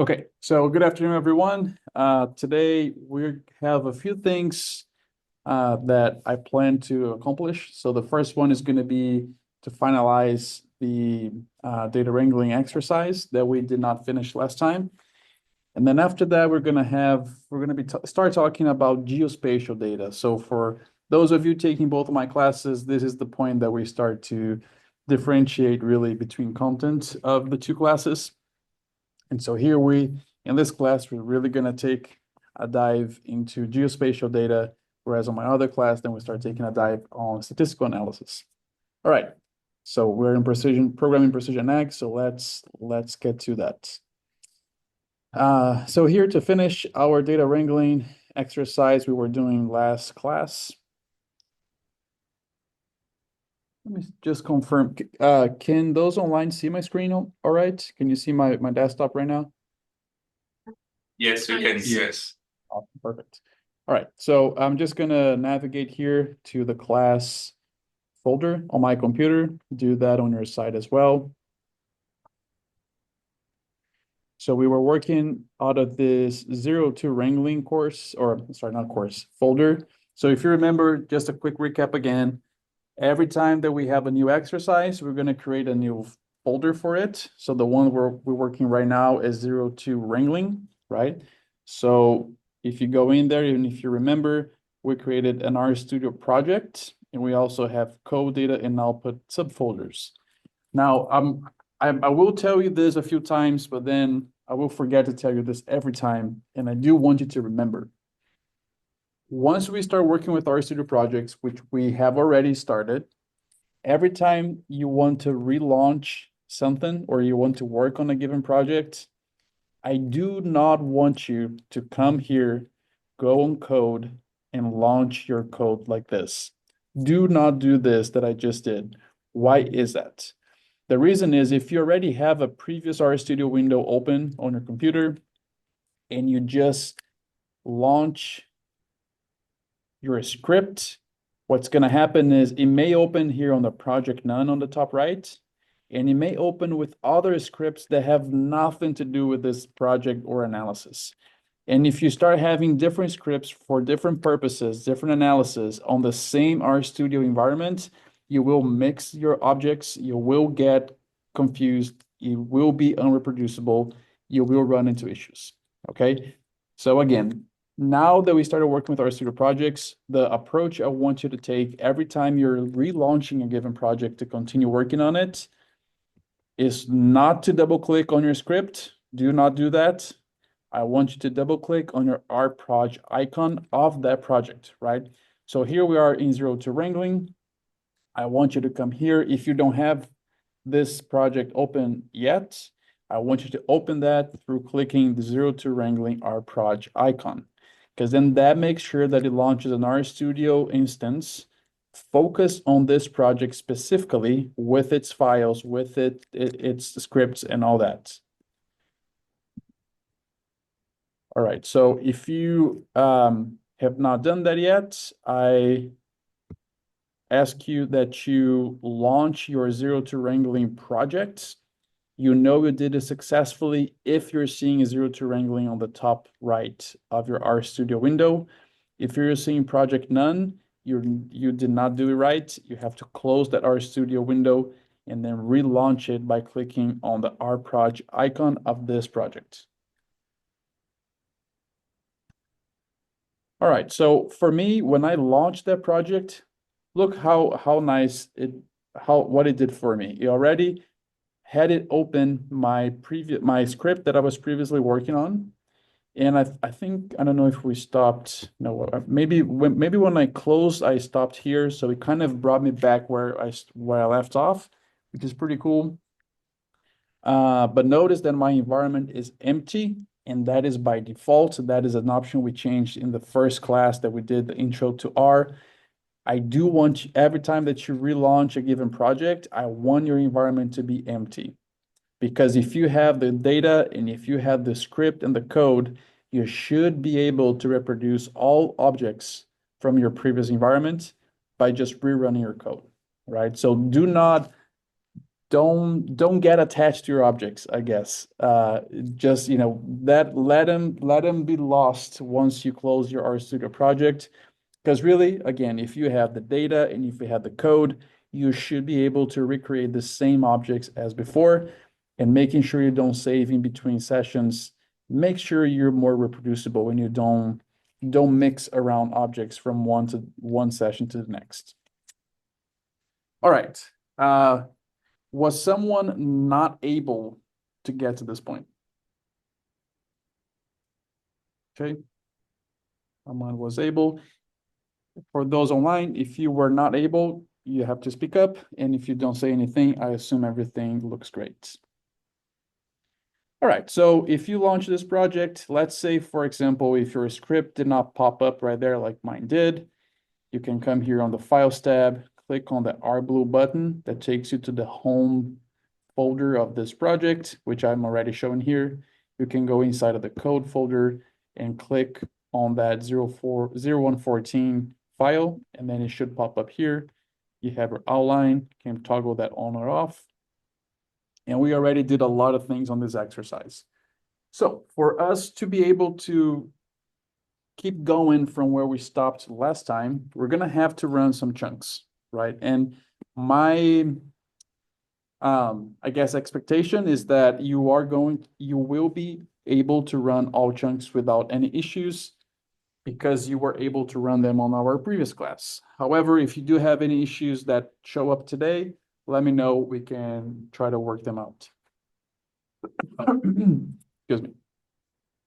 Okay, so good afternoon, everyone. Today we have a few things that I plan to accomplish. So the first one is going to be to finalize the data wrangling exercise that we did not finish last time. And then after that, we're going to start talking about geospatial data. So for those of you taking both of my classes, this is the point that we start to differentiate really between content of the two classes. And so in this class, we're really going to take a dive into geospatial data, whereas on my other class, then we start taking a dive on statistical analysis. All right, so we're in programming precision ag, so let's get to that. So here to finish our data wrangling exercise we were doing last class. Let me just confirm. Can those online see my screen all right? Can you see my desktop right now? Yes, we can. Yes. Awesome, perfect. All right, so I'm just gonna navigate here to the class folder on my computer. Do that on your side as well. So we were working out of this 0 to wrangling course, or sorry, not course, folder. So if you remember, just a quick recap again, every time that we have a new exercise, we're gonna create a new folder for it. So the one we're working right now is 0 to wrangling, right? So if you go in there, and if you remember, we created an RStudio project, and we also have code data and output subfolders. Now, I will tell you this a few times, but then I will forget to tell you this every time, and I do want you to remember. Once we start working with RStudio projects, which we have already started, every time you want to relaunch something or you want to work on a given project, I do not want you to come here, go on code, and launch your code like this. Do not do this that I just did. Why is that? The reason is if you already have a previous RStudio window open on your computer and you just launch your script, what's going to happen is it may open here on the project none on the top right, and it may open with other scripts that have nothing to do with this project or analysis. And if you start having different scripts for different purposes, different analysis on the same RStudio environment, you will mix your objects, you will get confused, it will be unreproducible, you will run into issues. Okay. So again, now that we started working with RStudio projects, the approach I want you to take every time you're relaunching a given project to continue working on it is not to double click on your script. Do not do that. I want you to double click on your rproj icon of that project, right? So here we are in 0 to wrangling. I want you to come here. If you don't have this project open yet, I want you to open that through clicking the 0 to wrangling rproj icon, because then that makes sure that it launches an RStudio instance. Focus on this project specifically with its files, with its scripts and all that. All right, so if you have not done that yet, I ask you that you launch your 0 to wrangling project. You know you did it successfully if you're seeing 0 to wrangling on the top right of your RStudio window. If you're seeing project none, you did not do it right. You have to close that RStudio window and then relaunch it by clicking on the rproj icon of this project. All right, so for me, when I launched that project, look how nice what it did for me. It already had it open my script that I was previously working on. And I think I don't know if we stopped. No, maybe when I closed, I stopped here. So it kind of brought me back where I left off, which is pretty cool. But notice that my environment is empty, and that is by default. That is an option we changed in the first class that we did the intro to R. I do want every time that you relaunch a given project, I want your environment to be empty. Because if you have the data and if you have the script and the code, you should be able to reproduce all objects from your previous environment by just rerunning your code, right? So do not don't get attached to your objects, I guess. Just, that let them be lost once you close your RStudio project. Because really, again, if you have the data and if you have the code, you should be able to recreate the same objects as before, and making sure you don't save in between sessions. Make sure you're more reproducible and you don't mix around objects from one session to the next. All right. Was someone not able to get to this point? Okay. Someone was able. For those online, if you were not able, you have to speak up. And if you don't say anything, I assume everything looks great. All right, so if you launch this project, let's say, for example, if your script did not pop up right there like mine did, you can come here on the Files tab, click on the R blue button that takes you to the home folder of this project, which I'm already showing here. You can go inside of the code folder and click on that 0114 file, and then it should pop up here. You have your outline, you can toggle that on or off. And we already did a lot of things on this exercise. So for us to be able to keep going from where we stopped last time, we're gonna have to run some chunks, right? And my I guess expectation is that you will be able to run all chunks without any issues because you were able to run them on our previous class. However, if you do have any issues that show up today, let me know. We can try to work them out. Excuse me.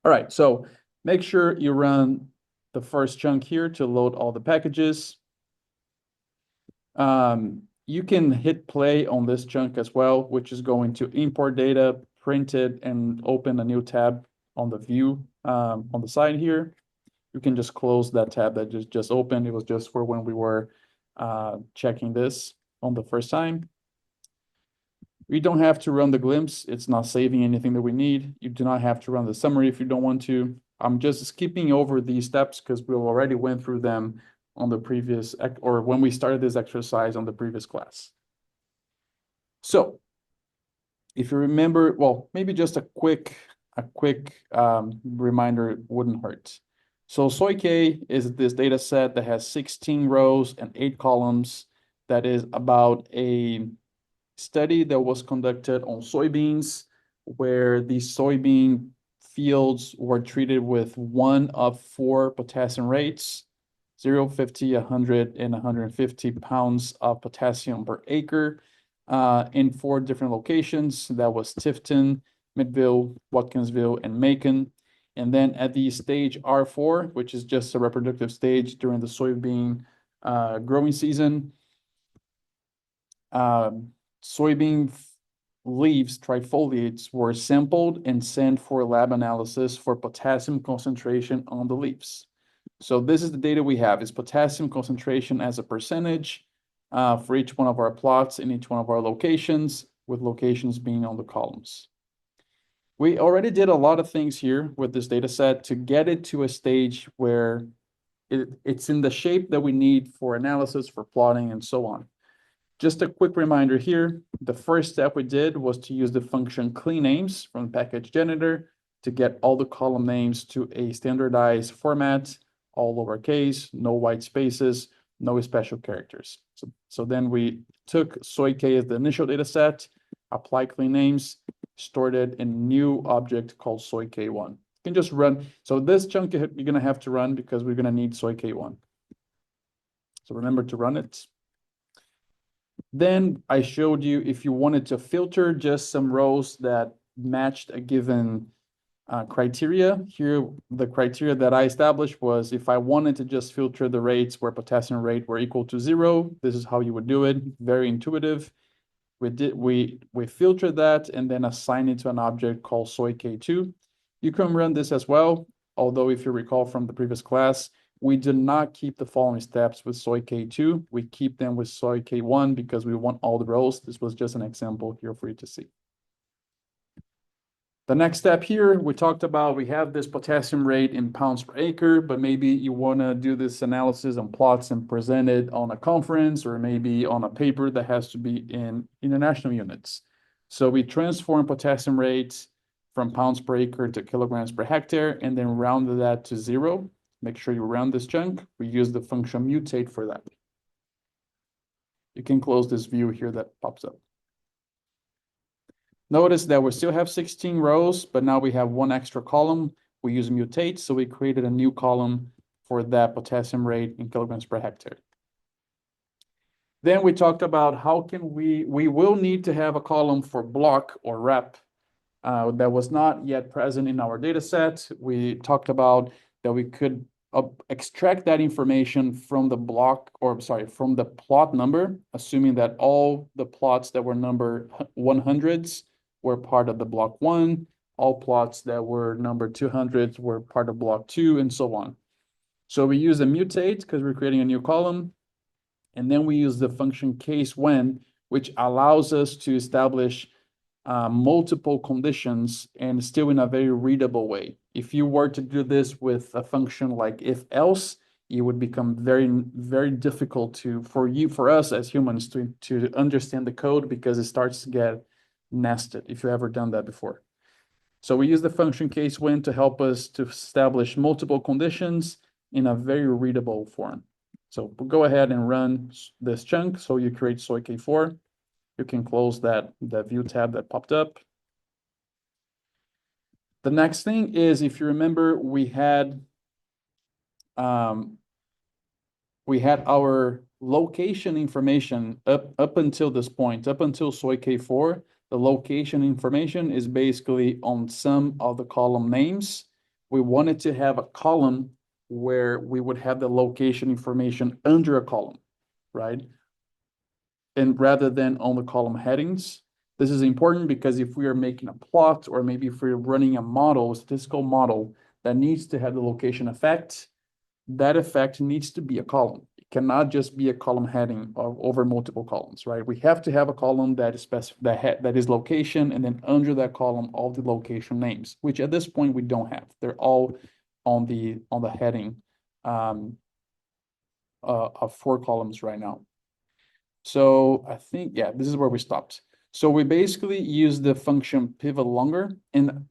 All right, so make sure you run the first chunk here to load all the packages. You can hit play on this chunk as well, which is going to import data, print it, and open a new tab on the view on the side here. You can just close that tab that just opened. It was just for when we were checking this on the first time. We don't have to run the glimpse. It's not saving anything that we need. You do not have to run the summary if you don't want to. I'm just skipping over these steps because we already went through them on the previous, or when we started this exercise on the previous class. So if you remember, well, maybe just a quick reminder wouldn't hurt. So SoyK is this data set that has 16 rows and 8 columns that is about a study that was conducted on soybeans, where the soybean fields were treated with one of 4 potassium rates, 0, 50, 100, and 150 pounds of potassium per acre in 4 different locations. That was Tifton, Midville, Watkinsville, and Macon. And then at the stage R4, which is just a reproductive stage during the soybean growing season, soybean leaves, trifoliates, were sampled and sent for lab analysis for potassium concentration on the leaves. So this is the data we have, is potassium concentration as a percentage for each one of our plots in each one of our locations, with locations being on the columns. We already did a lot of things here with this data set to get it to a stage where it's in the shape that we need for analysis, for plotting, and so on. Just a quick reminder here, the first step we did was to use the function cleannames from the package janitor to get all the column names to a standardized format, all lowercase, no white spaces, no special characters. So then we took SoyK as the initial data set, apply cleannames, stored it in a new object called SoyK1. You can just run. So this chunk you're going to have to run because we're going to need SoyK1. So remember to run it. Then I showed you if you wanted to filter just some rows that matched a given criteria. Here, the criteria that I established was if I wanted to just filter the rates where potassium rate were equal to 0, this is how you would do it. Very intuitive. We filtered that and then assigned it to an object called SoyK2. You can run this as well, although if you recall from the previous class, we did not keep the following steps with SoyK2. We keep them with SoyK1 because we want all the rows. This was just an example here for you to see. The next step here, we talked about, we have this potassium rate in pounds per acre, but maybe you want to do this analysis on plots and present it on a conference or maybe on a paper that has to be in international units. So we transform potassium rates from pounds per acre to kilograms per hectare and then round that to 0. Make sure you round this chunk. We use the function mutate for that. You can close this view here that pops up. Notice that we still have 16 rows, but now we have one extra column. We use mutate, so we created a new column for that potassium rate in kilograms per hectare. Then we talked about how can we will need to have a column for block or rep that was not yet present in our data set. We talked about that we could extract that information from the block, or sorry, from the plot number, assuming that all the plots that were number 100s were part of the block 1, all plots that were number 200s were part of block 2, and so on. So we use a mutate because we're creating a new column, and then we use the function case when, which allows us to establish multiple conditions and still in a very readable way. If you were to do this with a function like if else, it would become very, very difficult for us as humans to understand the code because it starts to get nested if you've ever done that before. So we use the function case when to help us to establish multiple conditions in a very readable form. So we'll go ahead and run this chunk. So you create soy K4. You can close that view tab that popped up. The next thing is, if you remember, we had our location information up until this point, up until soy K4. The location information is basically on some of the column names. We wanted to have a column where we would have the location information under a column, right? And rather than on the column headings. This is important because if we are making a plot or maybe if we're running a model, a statistical model that needs to have the location effect, that effect needs to be a column. It cannot just be a column heading over multiple columns, right? We have to have a column that is that is location, and then under that column, all the location names, which at this point we don't have. They're all on the heading of 4 columns right now. So I think, yeah, this is where we stopped. So we basically use the function pivot longer, and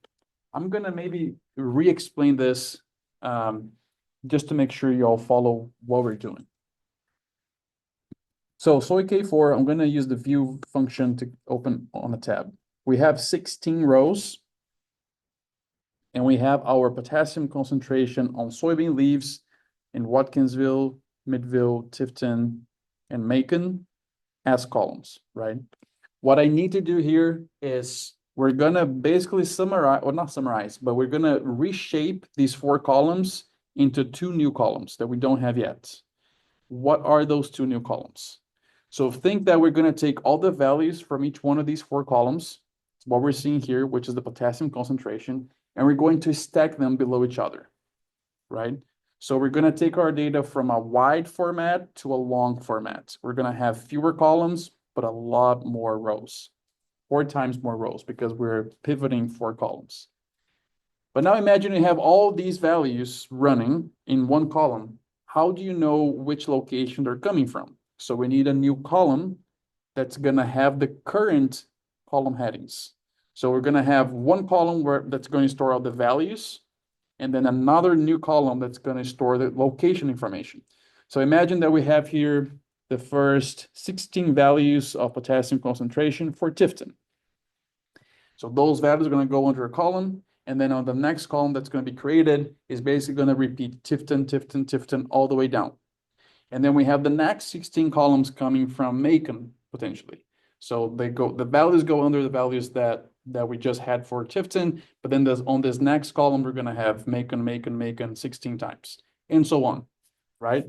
I'm gonna maybe re-explain this just to make sure you all follow what we're doing. So soy K4, I'm gonna use the view function to open on a tab. We have 16 rows, and we have our potassium concentration on soybean leaves in Watkinsville, Midville, Tifton, and Macon as columns, right? What I need to do here is we're gonna basically summarize, or not summarize, but we're gonna reshape these 4 columns into 2 new columns that we don't have yet. What are those 2 new columns? So think that we're gonna take all the values from each one of these 4 columns, what we're seeing here, which is the potassium concentration, and we're going to stack them below each other, right? So we're gonna take our data from a wide format to a long format. We're gonna have fewer columns, but a lot more rows, 4 times more rows because we're pivoting 4 columns. But now imagine you have all these values running in one column. How do you know which location they're coming from? So we need a new column that's gonna have the current column headings. So we're gonna have one column that's going to store all the values, and then another new column that's going to store the location information. So imagine that we have here the first 16 values of potassium concentration for Tifton. So those values are going to go under a column, and then on the next column that's going to be created is basically going to repeat Tifton, Tifton, Tifton all the way down. And then we have the next 16 columns coming from Macon, potentially. So the values go under the values that we just had for Tifton, but then on this next column, we're gonna have Macon, Macon, Macon 16 times, and so on, right?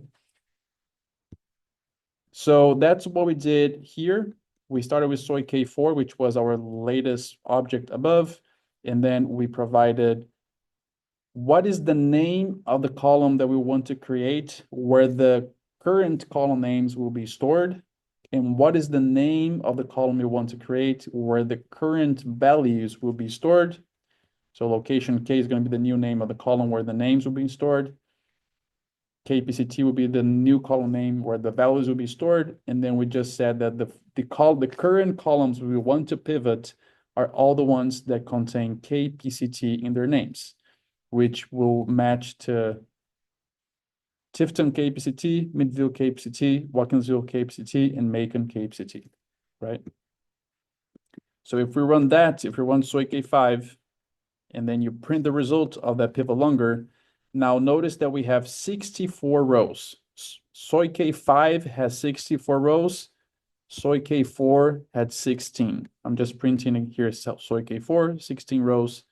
So that's what we did here. We started with soy K4, which was our latest object above, and then we provided what is the name of the column that we want to create where the current column names will be stored, and what is the name of the column you want to create where the current values will be stored. So location K is going to be the new name of the column where the names will be stored. KPCT will be the new column name where the values will be stored. And then we just said that the current columns we want to pivot are all the ones that contain KPCT in their names, which will match to Tifton KPCT, Midville KPCT, Watkinsville KPCT, and Macon KPCT, right? So if we run that, if we run soy K5, and then you print the result of that pivot longer, now notice that we have 64 rows. Soy K5 has 64 rows. Soy K4 had 16. I'm just printing it here. Soy K4, 16 rows.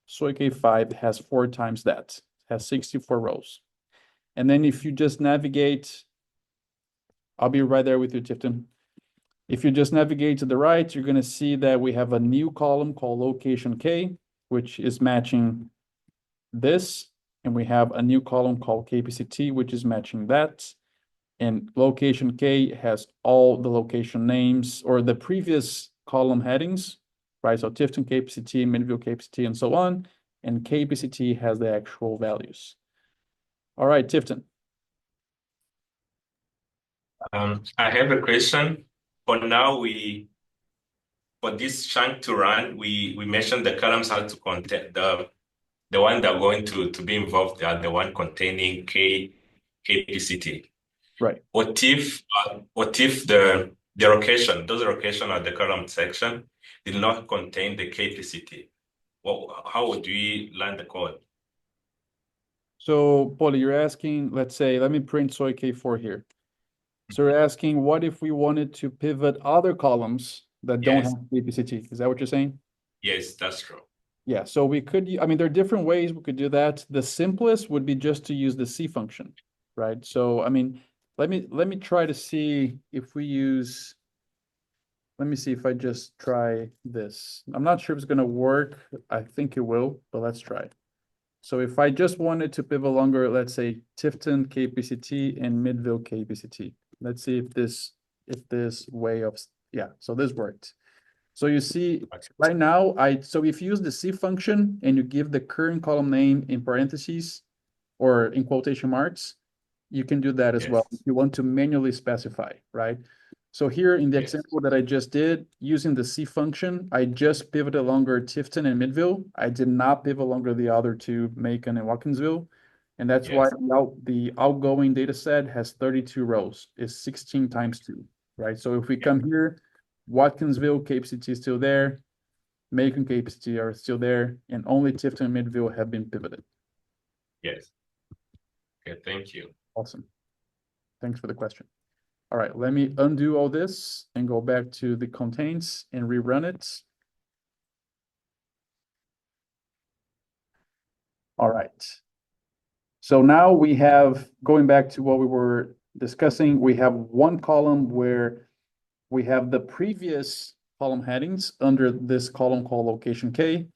Soy K5 has 4 times that, has 64 rows. And then if you just navigate, I'll be right there with you, Tifton. If you just navigate to the right, you're going to see that we have a new column called location K, which is matching this. And we have a new column called KPCT, which is matching that. And location K has all the location names or the previous column headings, right? So Tifton KPCT, Midville KPCT, and so on. And KPCT has the actual values. All right, Tifton. I have a question. For now, for this chunk to run, we mentioned the columns have to contain the one that are going to be involved are the one containing KPCT. Right. What if the location, those location at the column section did not contain the KPCT? Well, how would we learn the code? So, Polly, you're asking, let's say, let me print soy K4 here. So you're asking, what if we wanted to pivot other columns that don't Yes. have KPCT? Is that what you're saying? Yes, that's true. Yeah, so we could, I mean, there are different ways we could do that. The simplest would be just to use the C function, right? So, I mean, let me try to see if we use, let me see if I just try this. I'm not sure if it's going to work. I think it will, but let's try. So if I just wanted to pivot longer, let's say Tifton KPCT and Midville KPCT. Let's see if this way of, yeah, so this worked. So you see right now, so if you use the C function and you give the current column name in parentheses or in quotation marks, you can do that as well if Yes. you want to manually specify, right? So here in the Yes. example that I just did, using the C function, I just pivoted longer Tifton and Midville. I did not pivot longer the other two, Macon and Watkinsville. And that's why Yes. the outgoing data set has 32 rows, is 16 times 2, right? So if we come here, Watkinsville, Cape City is still there, Macon, Cape City are still there, and only Tifton and Midville have been pivoted. Yes. Okay, thank you. Awesome. Thanks for the question. All right, let me undo all this and go back to the contains and rerun it. All right. So now we have, going back to what we were discussing, we have one column where we have the previous column headings under this column called location K,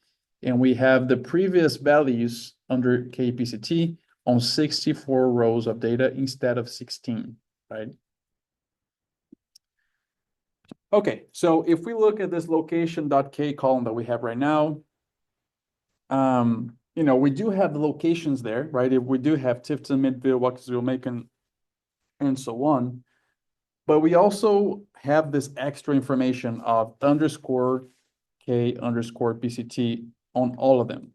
and we have the previous values under KPCT on 64 rows of data instead of 16, right? Okay, so if we look at this location.k column that we have right now, we do have the locations there, right? If we do have Tifton, Midville, Watkinsville, Macon, and so on. But we also have this extra information of underscore K underscore PCT on all of them.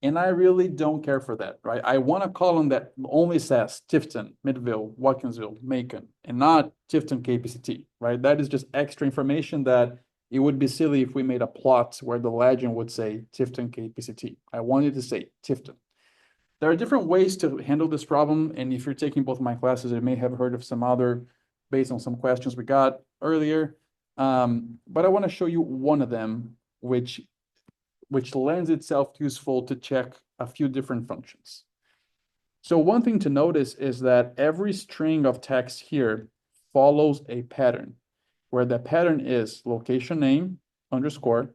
And I really don't care for that, right? I want a column that only says Tifton, Midville, Watkinsville, Macon, and not Tifton KPCT, right? That is just extra information that it would be silly if we made a plot where the legend would say Tifton KPCT. I wanted to say Tifton. There are different ways to handle this problem, and if you're taking both my classes, you may have heard of some other based on some questions we got earlier. But I want to show you one of them, which lends itself useful to check a few different functions. So one thing to notice is that every string of text here follows a pattern, where the pattern is location name underscore,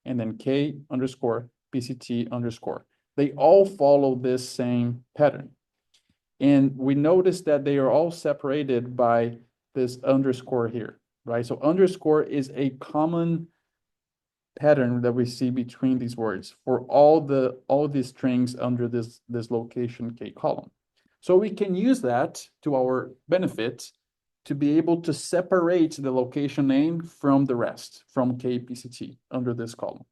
and then K underscore PCT underscore. They all follow this same pattern. And we notice that they are all separated by this underscore here, right? So underscore is a common pattern that we see between these words for all these strings under this location K column. So we can use that to our benefit to be able to separate the location name from the rest, from KPCT under this column.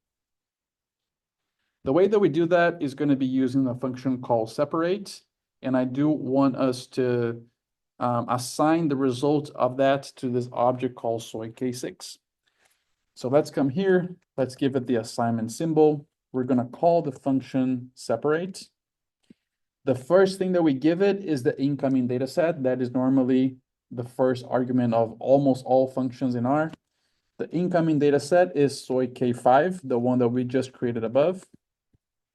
The way that we do that is going to be using a function called separate, and I do want us to assign the result of that to this object called soy K6. So let's come here, let's give it the assignment symbol. We're going to call the function separate. The first thing that we give it is the incoming data set. That is normally the first argument of almost all functions in R. The incoming data set is soy K5, the one that we just created above,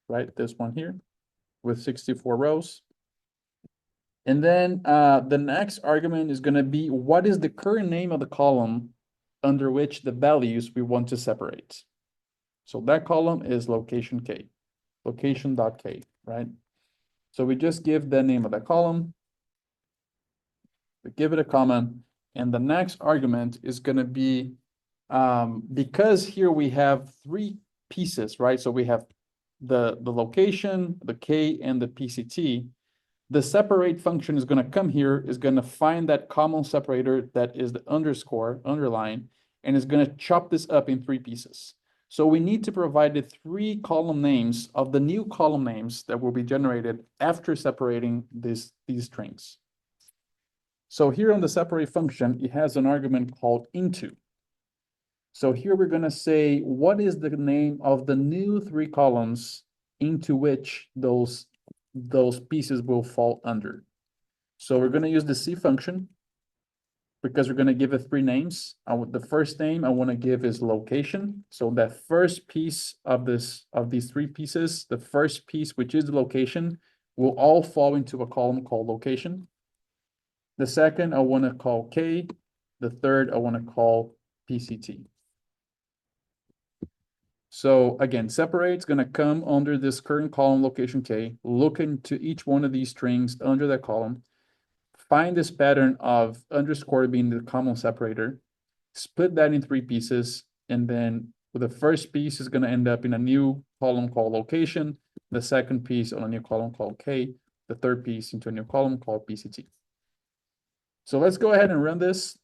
right? This one here with 64 rows. And then the next argument is going to be what is the current name of the column under which the values we want to separate. So that column is location K, location.k, right? So we just give the name of the column, we give it a comma, and the next argument is going to be, because here we have three pieces, right? So we have the location, the K, and the PCT. The separate function is going to come here, is going to find that common separator that is the underscore, underline, and is going to chop this up in three pieces. So we need to provide the three column names of the new column names that will be generated after separating these strings. So here on the separate function, it has an argument called into. So here we're going to say, what is the name of the new three columns into which those pieces will fall under? So we're going to use the C function because we're going to give it three names. The first name I want to give is location. So that first piece of these three pieces, the first piece, which is the location, will all fall into a column called location. The second I want to call K. The third I want to call PCT. So again, separate is going to come under this current column location K, look into each one of these strings under that column, find this pattern of underscore being the common separator, split that in three pieces, and then the first piece is going to end up in a new column called location, the second piece on a new column called K, the third piece into a new column called PCT. So let's go ahead and run this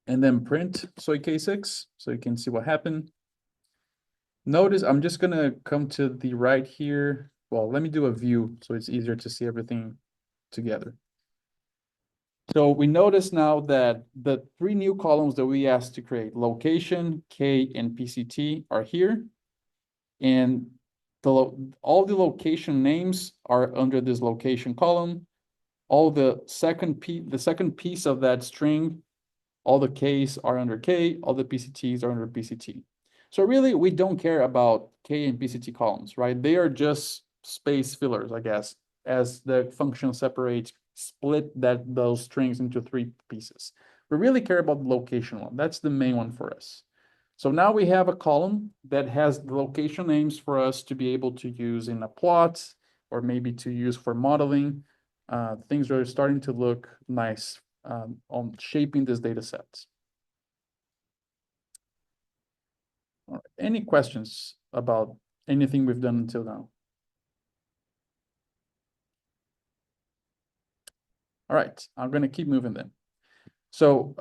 and then print soy K6 so you can see what happened. Notice I'm just going to come to the right here. Well, let me do a view so it's easier to see everything together. So we notice now that the three new columns that we asked to create, location, K, and PCT, are here. And all the location names are under this location column. All the second piece of that string, all the Ks are under K, all the PCTs are under PCT. So really, we don't care about K and PCT columns, right? They are just space fillers, I guess, as the function separates, split those strings into three pieces. We really care about the location one. That's the main one for us. So now we have a column that has the location names for us to be able to use in a plot or maybe to use for modeling. Things are starting to look nice on shaping this data set. All right. Any questions about anything we've done until now? All right, I'm going to keep moving then. So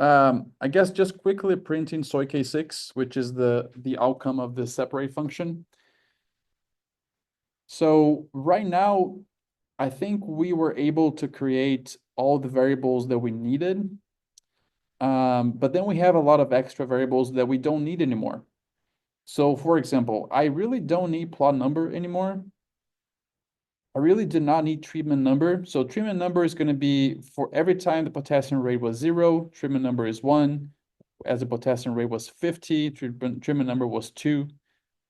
I guess just quickly printing soy K6, which is the outcome of the separate function. So right now, I think we were able to create all the variables that we needed. But then we have a lot of extra variables that we don't need anymore. So for example, I really don't need plot number anymore. I really do not need treatment number. So treatment number is going to be for every time the potassium rate was 0, treatment number is 1. As the potassium rate was 50, treatment number was 2.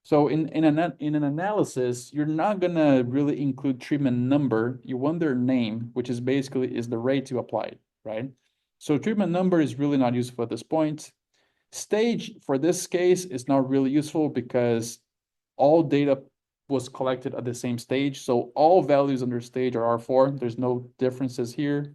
So in an analysis, you're not going to really include treatment number. You want their name, which is basically is the rate to apply it, right? So treatment number is really not useful at this point. Stage for this case is not really useful because all data was collected at the same stage. So all values under stage are R4. There's no differences here.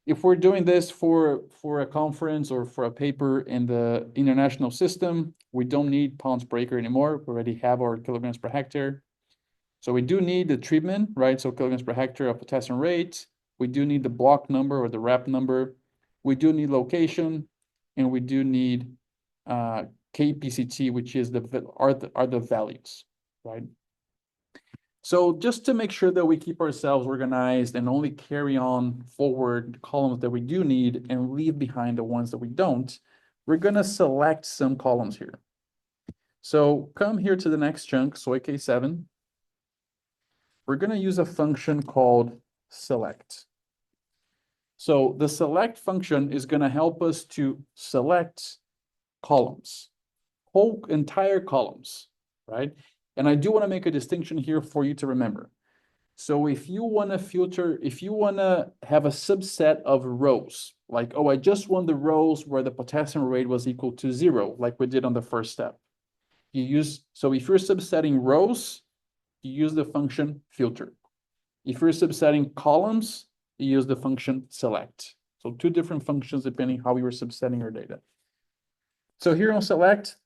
If we're doing this for a conference or for a paper in the international system, we don't need pounds per acre anymore. We already have our kilograms per hectare. So we do need the treatment, right? So kilograms per hectare of potassium rate. We do need the block number or the RAP number. We do need location, and we do need KPCT, which is are the values, right? So just to make sure that we keep ourselves organized and only carry on forward columns that we do need and leave behind the ones that we don't, we're going to select some columns here. So come here to the next chunk, soy K7. We're going to use a function called select. So the select function is going to help us to select columns, whole entire columns, right? And I do want to make a distinction here for you to remember. So if you want to filter, if you want to have a subset of rows, like, oh, I just want the rows where the potassium rate was equal to 0, like we did on the first step. So if you're subsetting rows, you use the function filter. If you're subsetting columns, you use the function select. So two different functions depending how you were subsetting your data. So here on select,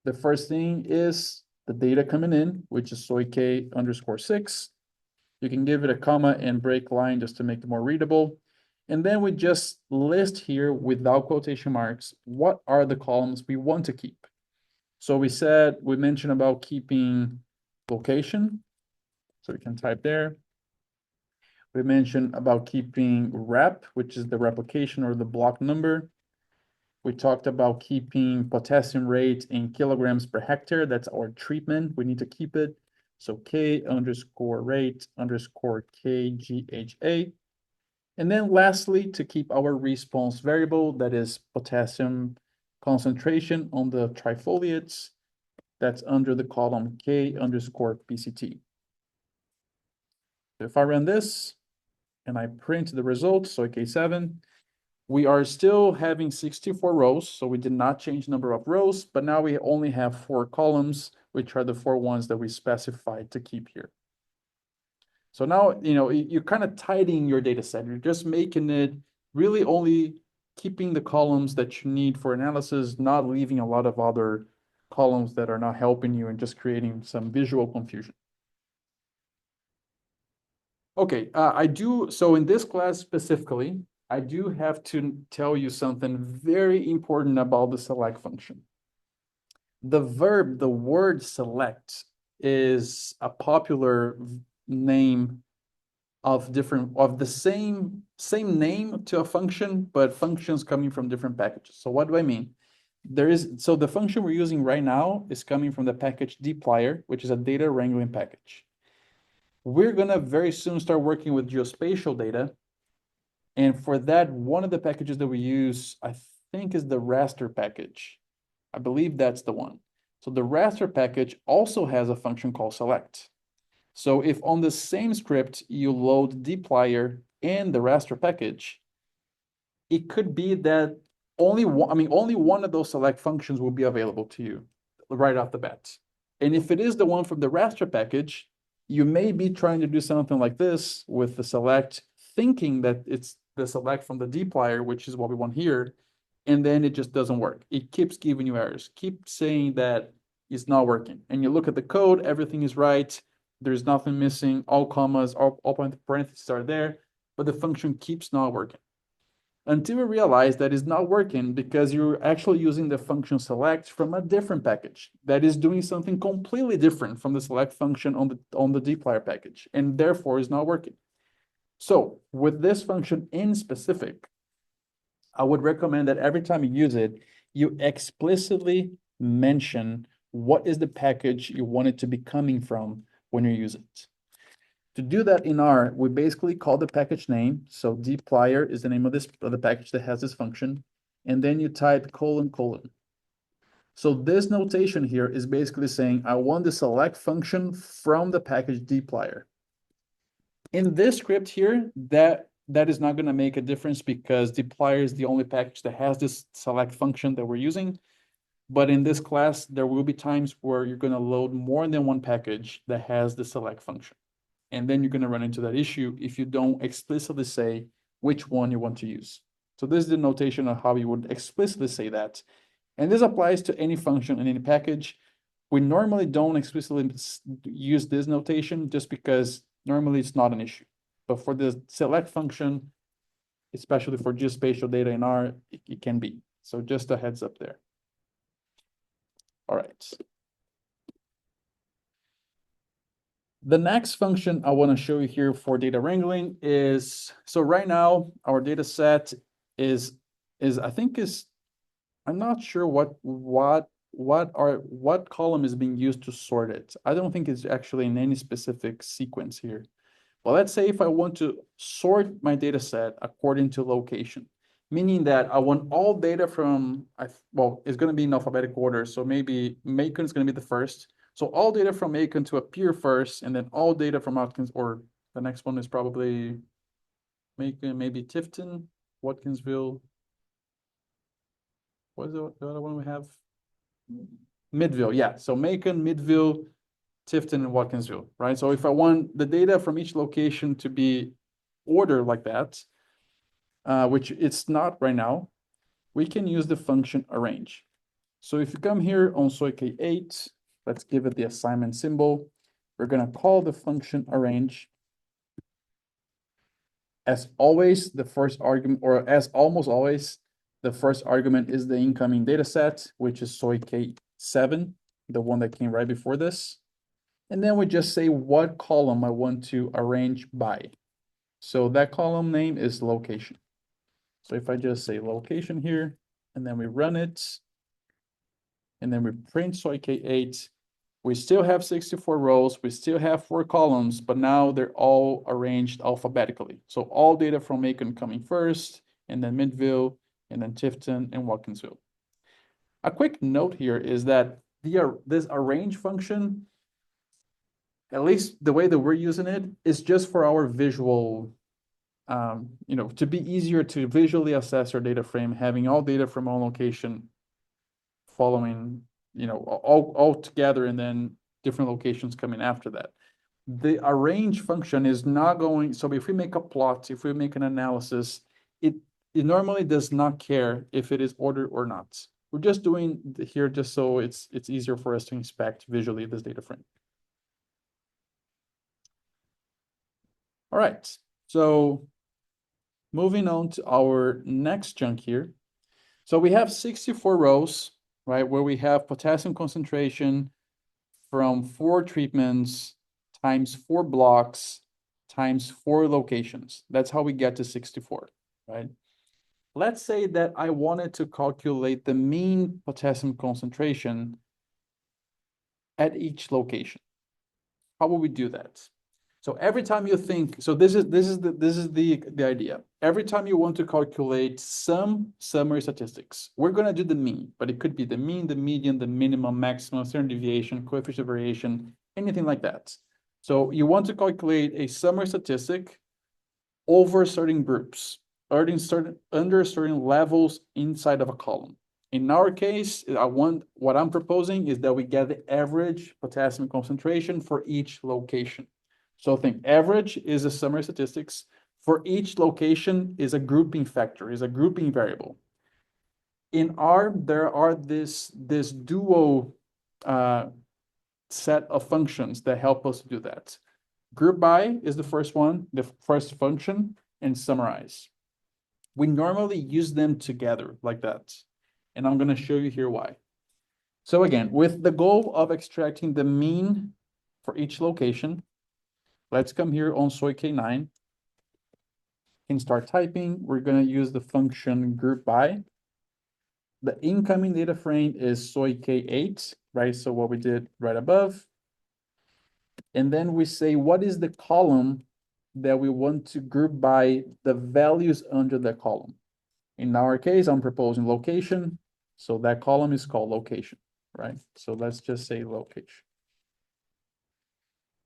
the first thing is the data coming in, which is soy K underscore 6. You can give it a comma and break line just to make it more readable. And then we just list here without quotation marks, what are the columns we want to keep. So we mentioned about keeping location. So we can type there. We mentioned about keeping rep, which is the replication or the block number. We talked about keeping potassium rate in kilograms per hectare. That's our treatment. We need to keep it. So K underscore rate underscore KGHA. And then lastly, to keep our response variable, that is potassium concentration on the trifoliates. That's under the column K underscore PCT. So if I run this and I print the result, so K7, we are still having 64 rows, so we did not change the number of rows, but now we only have 4 columns, which are the 4 ones that we specified to keep here. So now, you're kind of tidying your data set. You're just making it really only keeping the columns that you need for analysis, not leaving a lot of other columns that are not helping you and just creating some visual confusion. Okay, so in this class specifically, I do have to tell you something very important about the select function. The word select is a popular name of the same name to a function, but functions coming from different packages. So what do I mean? So the function we're using right now is coming from the package dplyr, which is a data wrangling package. We're gonna very soon start working with geospatial data. And for that, one of the packages that we use, I think, is the raster package. I believe that's the one. So the raster package also has a function called select. So if on the same script you load dplyr and the raster package, it could be that only one of those select functions will be available to you right off the bat. And if it is the one from the raster package, you may be trying to do something like this with the select, thinking that it's the select from the dplyr, which is what we want here, and then it just doesn't work. It keeps giving you errors, keep saying that it's not working. And you look at the code, everything is right, there's nothing missing, all commas, all parentheses are there, but the function keeps not working. Until you realize that it's not working because you're actually using the function select from a different package that is doing something completely different from the select function on the dplyr package, and therefore is not working. So with this function in specific, I would recommend that every time you use it, you explicitly mention what is the package you want it to be coming from when you use it. To do that in R, we basically call the package name. So dplyr is the name of the package that has this function. And then you type : : So this notation here is basically saying, I want the select function from the package dplyr. In this script here, that is not going to make a difference because dplyr is the only package that has this select function that we're using. But in this class, there will be times where you're going to load more than one package that has the select function. And then you're going to run into that issue if you don't explicitly say which one you want to use. So this is the notation of how you would explicitly say that. And this applies to any function in any package. We normally don't explicitly use this notation just because normally it's not an issue. But for the select function, especially for geospatial data in R, it can be. So just a heads up there. All right. The next function I want to show you here for data wrangling is, so right now our data set is I think is, I'm not sure what column is being used to sort it. I don't think it's actually in any specific sequence here. Well, let's say if I want to sort my data set according to location, meaning that I want all data from, well, it's going to be in alphabetical order. So maybe Macon is going to be the first. So all data from Macon to appear first, and then all data from Watkins, or the next one is probably Macon, maybe Tifton, Watkinsville. What is the other one we have? Midville, yeah. So Macon, Midville, Tifton, and Watkinsville, right? So if I want the data from each location to be ordered like that, which it's not right now, we can use the function arrange. So if you come here on SOIK8, let's give it the assignment symbol. We're going to call the function arrange. As always, the first argument, or as almost always, the first argument is the incoming data set, which is SOIK7, the one that came right before this. And then we just say what column I want to arrange by. So that column name is location. So if I just say location here, and then we run it, and then we print SOIK8, we still have 64 rows, we still have 4 columns, but now they're all arranged alphabetically. So all data from Macon coming first, and then Midville, and then Tifton, and Watkinsville. A quick note here is that this arrange function, at least the way that we're using it, is just for our visual, to be easier to visually assess our data frame, having all data from one location following, all together, and then different locations coming after that. The arrange function is not going, so if we make a plot, if we make an analysis, it normally does not care if it is ordered or not. We're just doing here just so it's easier for us to inspect visually this data frame. All right, so moving on to our next chunk here. So we have 64 rows, right, where we have potassium concentration from 4 treatments times 4 blocks times 4 locations. That's how we get to 64, right? Let's say that I wanted to calculate the mean potassium concentration at each location. How will we do that? So every time you think, so this is the idea. Every time you want to calculate some summary statistics, we're going to do the mean, but it could be the mean, the median, the minimum, maximum, standard deviation, coefficient of variation, anything like that. So you want to calculate a summary statistic over certain groups, under certain levels inside of a column. In our case, what I'm proposing is that we get the average potassium concentration for each location. So think average is a summary statistics. For each location is a grouping factor, is a grouping variable. In R, there are this dual set of functions that help us do that. Group by is the first one, the first function, and summarize. We normally use them together like that. And I'm going to show you here why. So again, with the goal of extracting the mean for each location, let's come here on SOIK9 and start typing. We're going to use the function group by. The incoming data frame is SOIK8, right? So what we did right above. And then we say, what is the column that we want to group by the values under the column? In our case, I'm proposing location. So that column is called location, right? So let's just say location.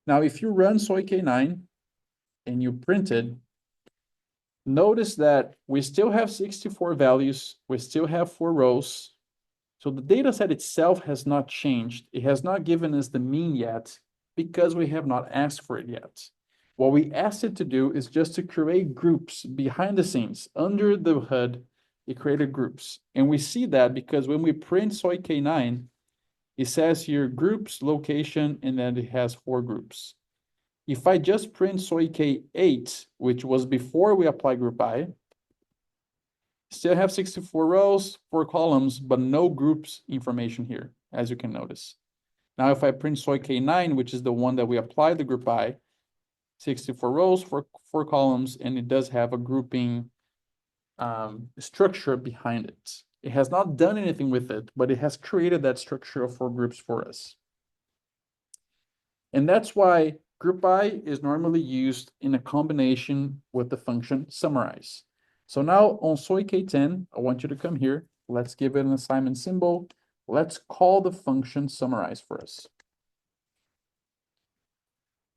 Now, if you run SOIK9 and you print it, notice that we still have 64 values. We still have 4 rows. So the data set itself has not changed. It has not given us the mean yet because we have not asked for it yet. What we asked it to do is just to create groups behind the scenes. Under the hood, it created groups. And we see that because when we print soy K9, it says here groups, location, and then it has 4 groups. If I just print soy K8, which was before we apply group I, still have 64 rows, 4 columns, but no groups information here, as you can notice. Now, if I print soy K9, which is the one that we applied the group I, 64 rows, 4 columns, and it does have a grouping structure behind it. It has not done anything with it, but it has created that structure of 4 groups for us. And that's why group by is normally used in a combination with the function summarize. So now on soy K10, I want you to come here. Let's give it an assignment symbol. Let's call the function summarize for us.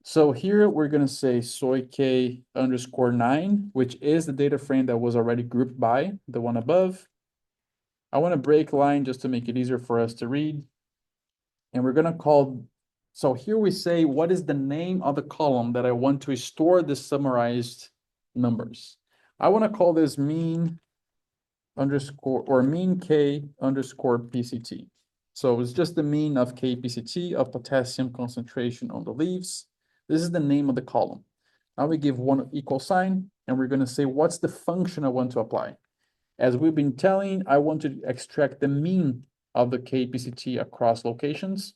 So here we're going to say soy K underscore 9, which is the data frame that was already grouped by the one above. I want to break line just to make it easier for us to read. And we're going to call, so here we say, what is the name of the column that I want to store the summarized numbers? I want to call this mean underscore or mean K underscore PCT. So it's just the mean of KPCT of potassium concentration on the leaves. This is the name of the column. Now we give one equal sign and we're going to say, what's the function I want to apply? As we've been telling, I want to extract the mean of the KPCT across locations.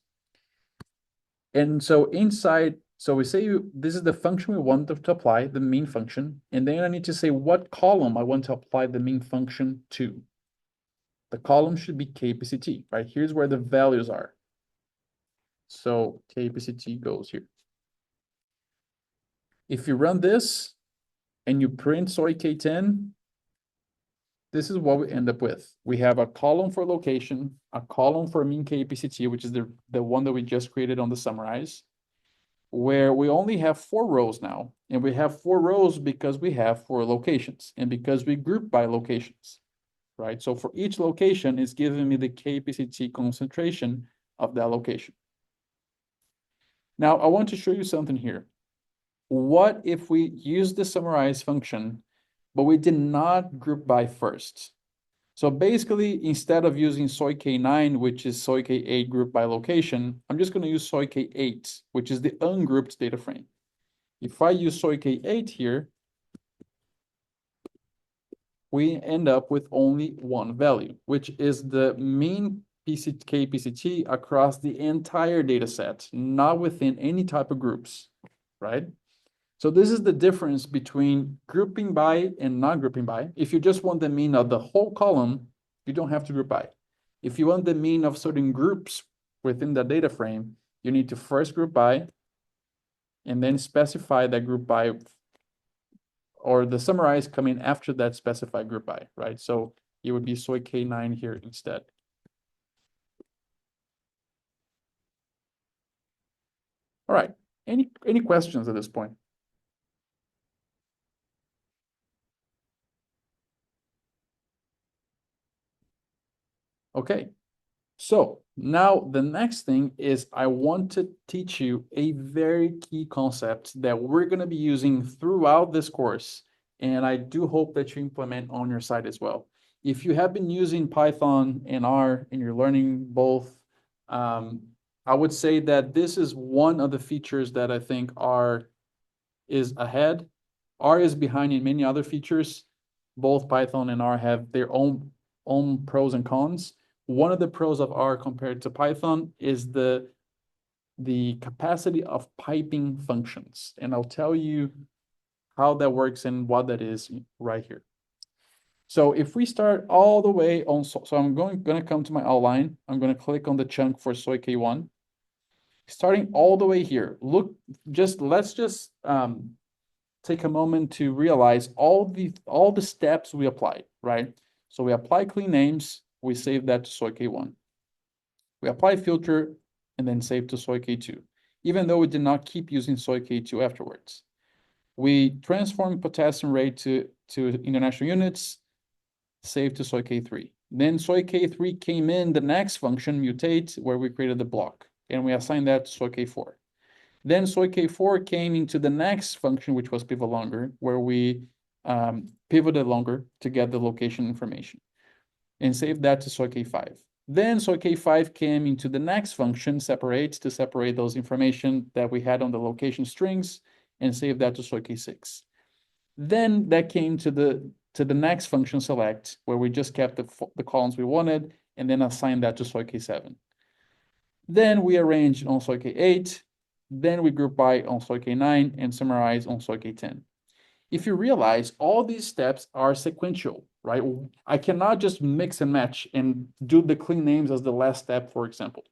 And so inside, so we say this is the function we want to apply, the mean function. And then I need to say what column I want to apply the mean function to. The column should be KPCT, right? Here's where the values are. So KPCT goes here. If you run this and you print soy K10, this is what we end up with. We have a column for location, a column for mean KPCT, which is the one that we just created on the summarize, where we only have 4 rows now. And we have 4 rows because we have 4 locations and because we group by locations, right? So for each location, it's giving me the KPCT concentration of that location. Now, I want to show you something here. What if we use the summarize function, but we did not group by first? So basically, instead of using soy K9, which is soy K8 grouped by location, I'm just going to use soy K8, which is the ungrouped data frame. If I use soy K8 here, we end up with only one value, which is the mean KPCT across the entire data set, not within any type of groups, right? So this is the difference between grouping by and not grouping by. If you just want the mean of the whole column, you don't have to group by. If you want the mean of certain groups within the data frame, you need to first group by and then specify that group by or the summarize coming after that specified group by, right? So it would be soy K9 here instead. All right, any questions at this point? Okay, so now the next thing is I want to teach you a very key concept that we're going to be using throughout this course. And I do hope that you implement on your side as well. If you have been using Python and R and you're learning both, I would say that this is one of the features that I think R is ahead. R is behind in many other features. Both Python and R have their own pros and cons. One of the pros of R compared to Python is the capacity of piping functions. And I'll tell you how that works and what that is right here. So if we start all the way on, so I'm going to come to my outline. I'm going to click on the chunk for soy K1. Starting all the way here, look, let's just take a moment to realize all the steps we applied, right? So we apply clean names, we save that to soy K1. We apply filter and then save to soy K2, even though we did not keep using soy K2 afterwards. We transform potassium rate to international units, save to soy K3. Then soy K3 came in the next function, mutate, where we created the block, and we assigned that to soy K4. Then soy K4 came into the next function, which was pivot longer, where we pivoted longer to get the location information and save that to soy K5. Then soy K5 came into the next function, separate, to separate those information that we had on the location strings and save that to soy K6. Then that came to the next function select, where we just kept the columns we wanted and then assigned that to soy K7. Then we arrange on soy K8, then we group by on soy K9 and summarize on soy K10. If you realize all these steps are sequential, right? I cannot just mix and match and do the clean names as the last step, for example,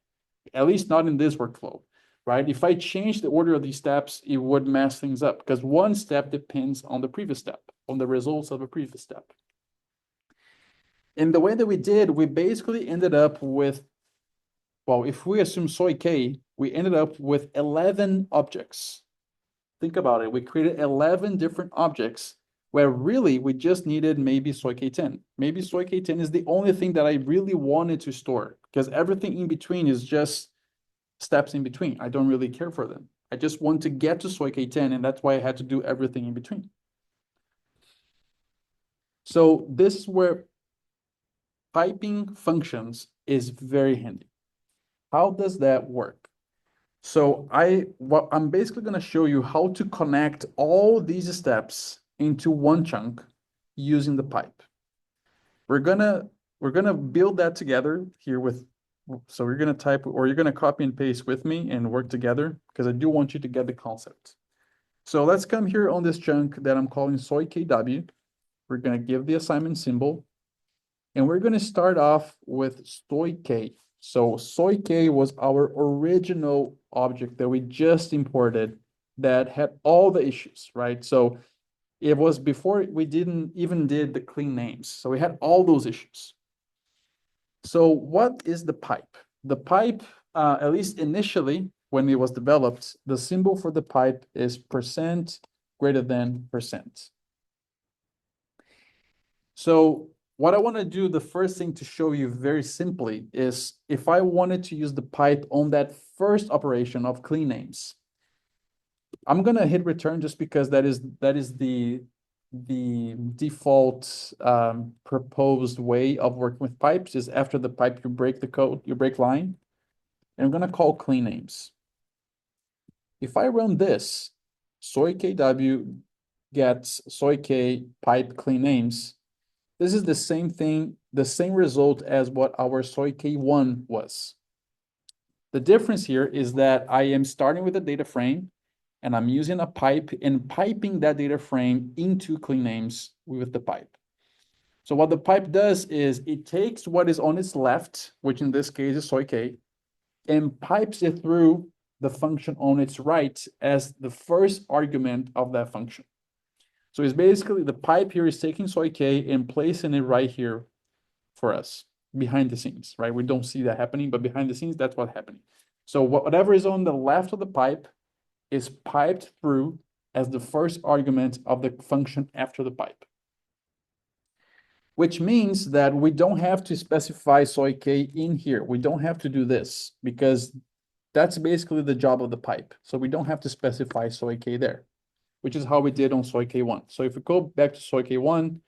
at least not in this workflow, right? If I change the order of these steps, it would mess things up because one step depends on the previous step, on the results of a previous step. In the way that we did, we basically ended up with, well, if we assume soy K, we ended up with 11 objects. Think about it. We created 11 different objects where really we just needed maybe soy K10. Maybe soy K10 is the only thing that I really wanted to store because everything in between is just steps in between. I don't really care for them. I just want to get to soy K10, and that's why I had to do everything in between. So this is where piping functions is very handy. How does that work? So I'm basically going to show you how to connect all these steps into one chunk using the pipe. We're gonna build that together here with, so we're gonna type, or you're gonna copy and paste with me and work together because I do want you to get the concept. So let's come here on this chunk that I'm calling soy KW. We're gonna give the assignment symbol, and we're gonna start off with soy K. So soy K was our original object that we just imported that had all the issues, right? So it was before we didn't even did the clean names. So we had all those issues. So what is the pipe? The pipe, at least initially, when it was developed, the symbol for the pipe is percent greater than percent. So what I want to do, the first thing to show you very simply is if I wanted to use the pipe on that first operation of clean names, I'm gonna hit return just because that is the default proposed way of working with pipes is after the pipe you break the code, you break line, and I'm gonna call clean names. If I run this, soy KW gets soy K pipe clean names. This is the same thing, the same result as what our soy K1 was. The difference here is that I am starting with a data frame and I'm using a pipe and piping that data frame into clean names with the pipe. So what the pipe does is it takes what is on its left, which in this case is soy K, and pipes it through the function on its right as the first argument of that function. So it's basically the pipe here is taking soy K and placing it right here for us behind the scenes, right? We don't see that happening, but behind the scenes, that's what's happening. So whatever is on the left of the pipe is piped through as the first argument of the function after the pipe. Which means that we don't have to specify soy K in here. We don't have to do this because that's basically the job of the pipe. So we don't have to specify soy K there, which is how we did on soy K1. So if we go back to soy K1,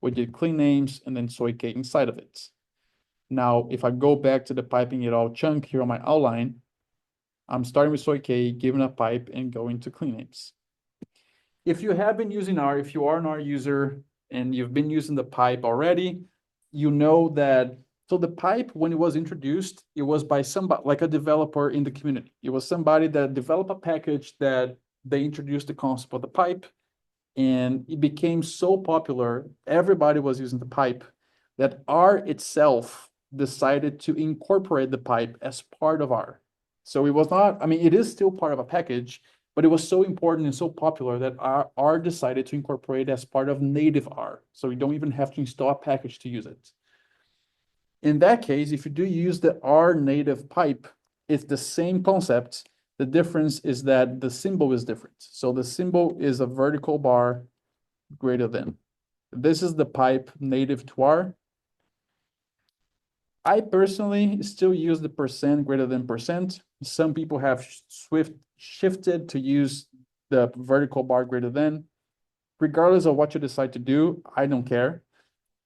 we did clean names and then soy K inside of it. Now, if I go back to the piping it all chunk here on my outline, I'm starting with soy K, giving a pipe and going to clean names. If you have been using R, if you are an R user and you've been using the pipe already, you know that, so the pipe, when it was introduced, it was by somebody, like a developer in the community. It was somebody that developed a package that they introduced the concept of the pipe, and it became so popular, everybody was using the pipe, that R itself decided to incorporate the pipe as part of R. So it was not, I mean, it is still part of a package, but it was so important and so popular that R decided to incorporate it as part of native R. So you don't even have to install a package to use it. In that case, if you do use the R native pipe, it's the same concept. The difference is that the symbol is different. So the symbol is a vertical bar greater than. This is the pipe native to R. I personally still use the percent greater than percent. Some people have shifted to use the vertical bar greater than. Regardless of what you decide to do, I don't care.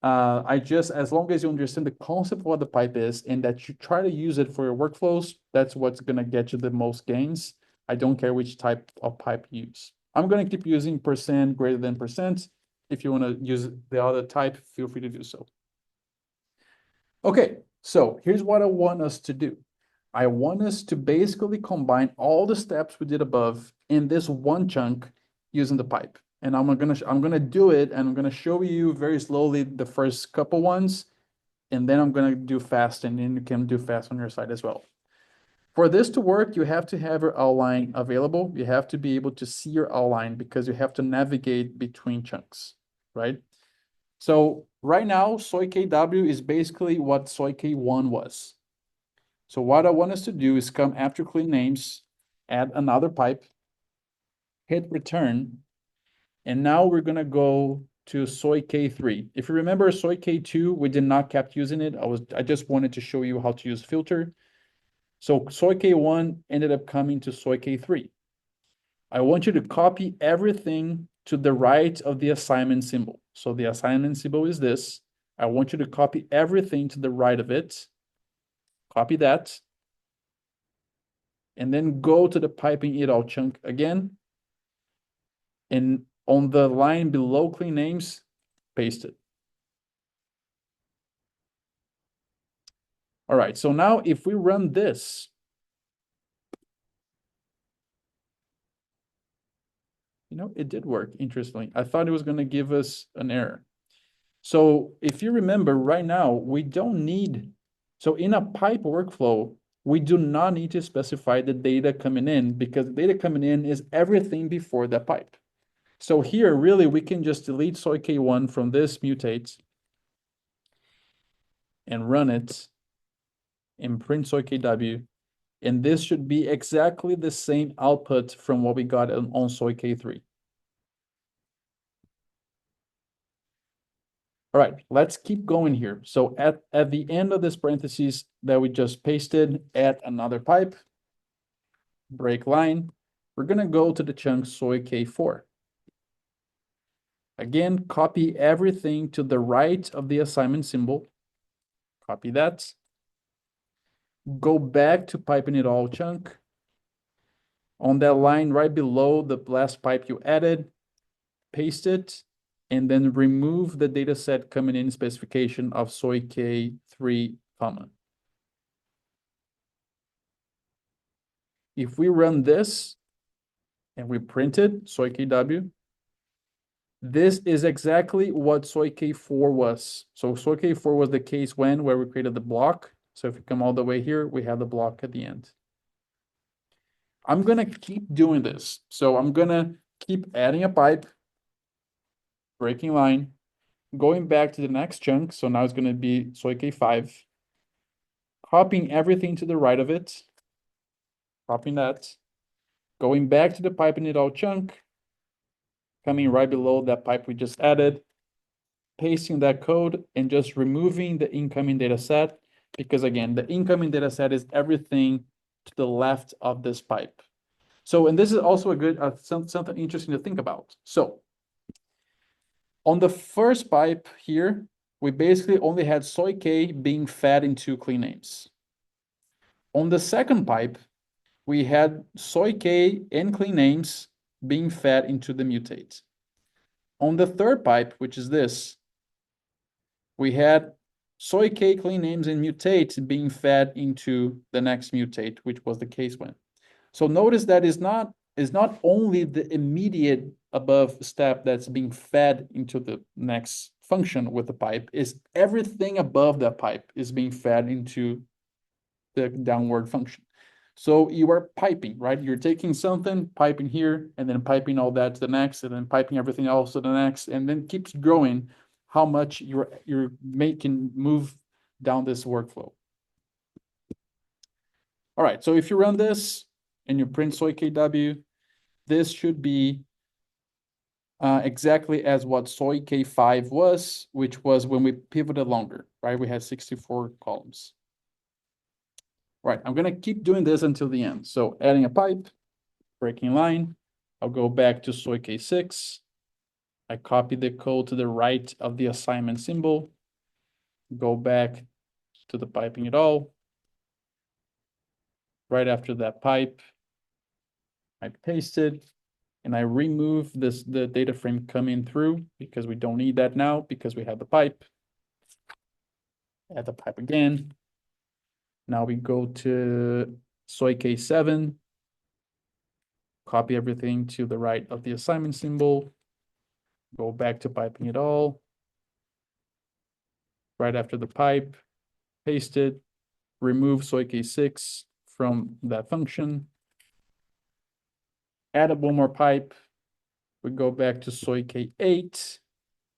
I just, as long as you understand the concept of what the pipe is and that you try to use it for your workflows, that's what's gonna get you the most gains. I don't care which type of pipe you use. I'm gonna keep using percent greater than percent. If you wanna use the other type, feel free to do so. Okay, so here's what I want us to do. I want us to basically combine all the steps we did above in this one chunk using the pipe. And I'm gonna do it, and I'm gonna show you very slowly the first couple ones, and then I'm gonna do fast, and then you can do fast on your side as well. For this to work, you have to have your outline available. You have to be able to see your outline because you have to navigate between chunks, right? So right now, soy KW is basically what soy K1 was. So what I want us to do is come after clean names, add another pipe, hit return, and now we're gonna go to soy K3. If you remember soy K2, we did not kept using it. I just wanted to show you how to use filter. So soy K1 ended up coming to soy K3. I want you to copy everything to the right of the assignment symbol. So the assignment symbol is this. I want you to copy everything to the right of it. Copy that. And then go to the piping it all chunk again. And on the line below clean names, paste it. All right, so now if we run this, it did work, interestingly. I thought it was gonna give us an error. So if you remember right now, we don't need, so in a pipe workflow, we do not need to specify the data coming in because the data coming in is everything before the pipe. So here, really, we can just delete soy K1 from this mutate and run it and print soy KW. And this should be exactly the same output from what we got on soy K3. All right, let's keep going here. So at the end of this parentheses that we just pasted, add another pipe, break line. We're gonna go to the chunk soy K4. Again, copy everything to the right of the assignment symbol. Copy that. Go back to piping it all chunk. On that line right below the last pipe you added, paste it, and then remove the data set coming in specification of soy K3, comma. If we run this and we print it, soy KW, this is exactly what soy K4 was. So soy K4 was the case when where we created the block. So if you come all the way here, we have the block at the end. I'm gonna keep doing this. So I'm gonna keep adding a pipe, breaking line, going back to the next chunk. So now it's gonna be soy K5, copying everything to the right of it, copying that, going back to the pipe in it all chunk, coming right below that pipe we just added, pasting that code and just removing the incoming data set, because again, the incoming data set is everything to the left of this pipe. So, and this is also a good, something interesting to think about. So on the first pipe here, we basically only had soy K being fed into clean names. On the second pipe, we had soy K and clean names being fed into the mutate. On the third pipe, which is this, we had soy K, clean names, and mutate being fed into the next mutate, which was the case when. So notice that is not only the immediate above step that's being fed into the next function with the pipe, is everything above that pipe is being fed into the downward function. So you are piping, right? You're taking something, piping here, and then piping all that to the next, and then piping everything else to the next, and then keeps growing how much you're making move down this workflow. All right, so if you run this and you print soy KW, this should be exactly as what soy K5 was, which was when we pivoted longer, right? We had 64 columns. All right, I'm gonna keep doing this until the end. So adding a pipe, breaking line. I'll go back to soy K6. I copy the code to the right of the assignment symbol, go back to the piping it all. Right after that pipe, I paste it and I remove the data frame coming through because we don't need that now because we have the pipe. Add the pipe again. Now we go to soy K7, copy everything to the right of the assignment symbol, go back to piping it all. Right after the pipe, paste it, remove soy K6 from that function, add one more pipe, we go back to soy K8,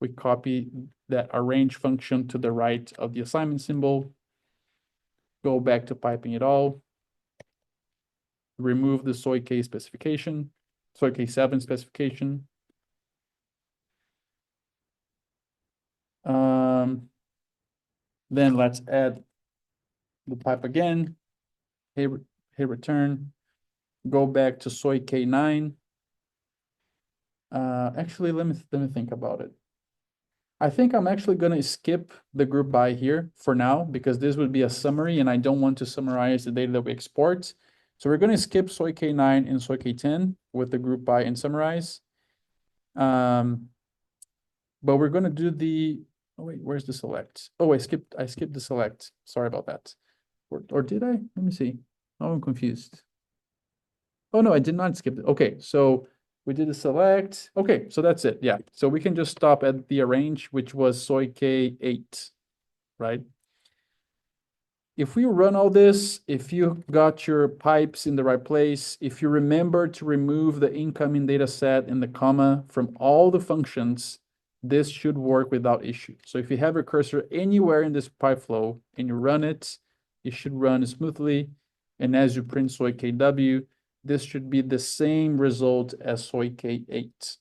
we copy that arrange function to the right of the assignment symbol, go back to piping it all, remove the soy K specification, soy K7 specification. Then let's add the pipe again, hit return, go back to soy K9. Actually, let me think about it. I think I'm actually going to skip the group by here for now because this would be a summary and I don't want to summarize the data that we export. So we're going to skip soy K9 and soy K10 with the group by and summarize. But we're going to do the, oh wait, where's the select? Oh, I skipped the select. Sorry about that. Or did I? Let me see. Oh, I'm confused. Oh no, I did not skip it. Okay, so we did the select. Okay, so that's it. Yeah. So we can just stop at the arrange, which was soy K8, right? If we run all this, if you got your pipes in the right place, if you remember to remove the incoming data set and the comma from all the functions, this should work without issue. So if you have your cursor anywhere in this pipe flow and you run it, it should run smoothly. And as you print soy KW, this should be the same result as soy K8.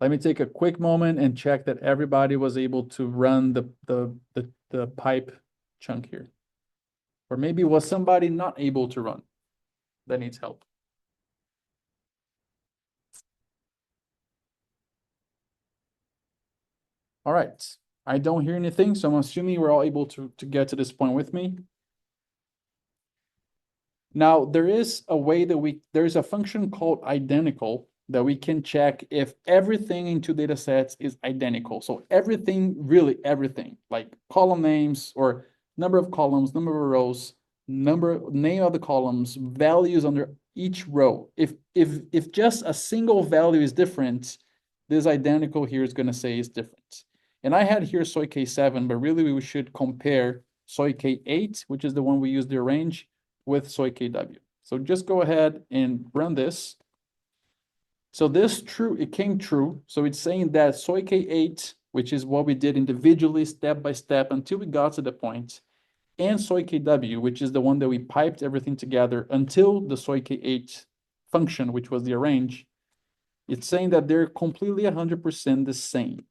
Let me take a quick moment and check that everybody was able to run the pipe chunk here. Or maybe was somebody not able to run that needs help? All right, I don't hear anything, so I'm assuming we're all able to get to this point with me. Now, there is a way that there's a function called identical that we can check if everything in two data sets is identical. So everything, really everything, like column names or number of columns, number of rows, name of the columns, values under each row. If just a single value is different, this identical here is going to say is different. And I had here soy K7, but really we should compare soy K8, which is the one we use to arrange, with soy KW. So just go ahead and run this. So this true, it came true. So it's saying that soy K8, which is what we did individually, step by step until we got to the point, and soy KW, which is the one that we piped everything together until the soy K8 function, which was the arrange, it's saying that they're completely 100% the same.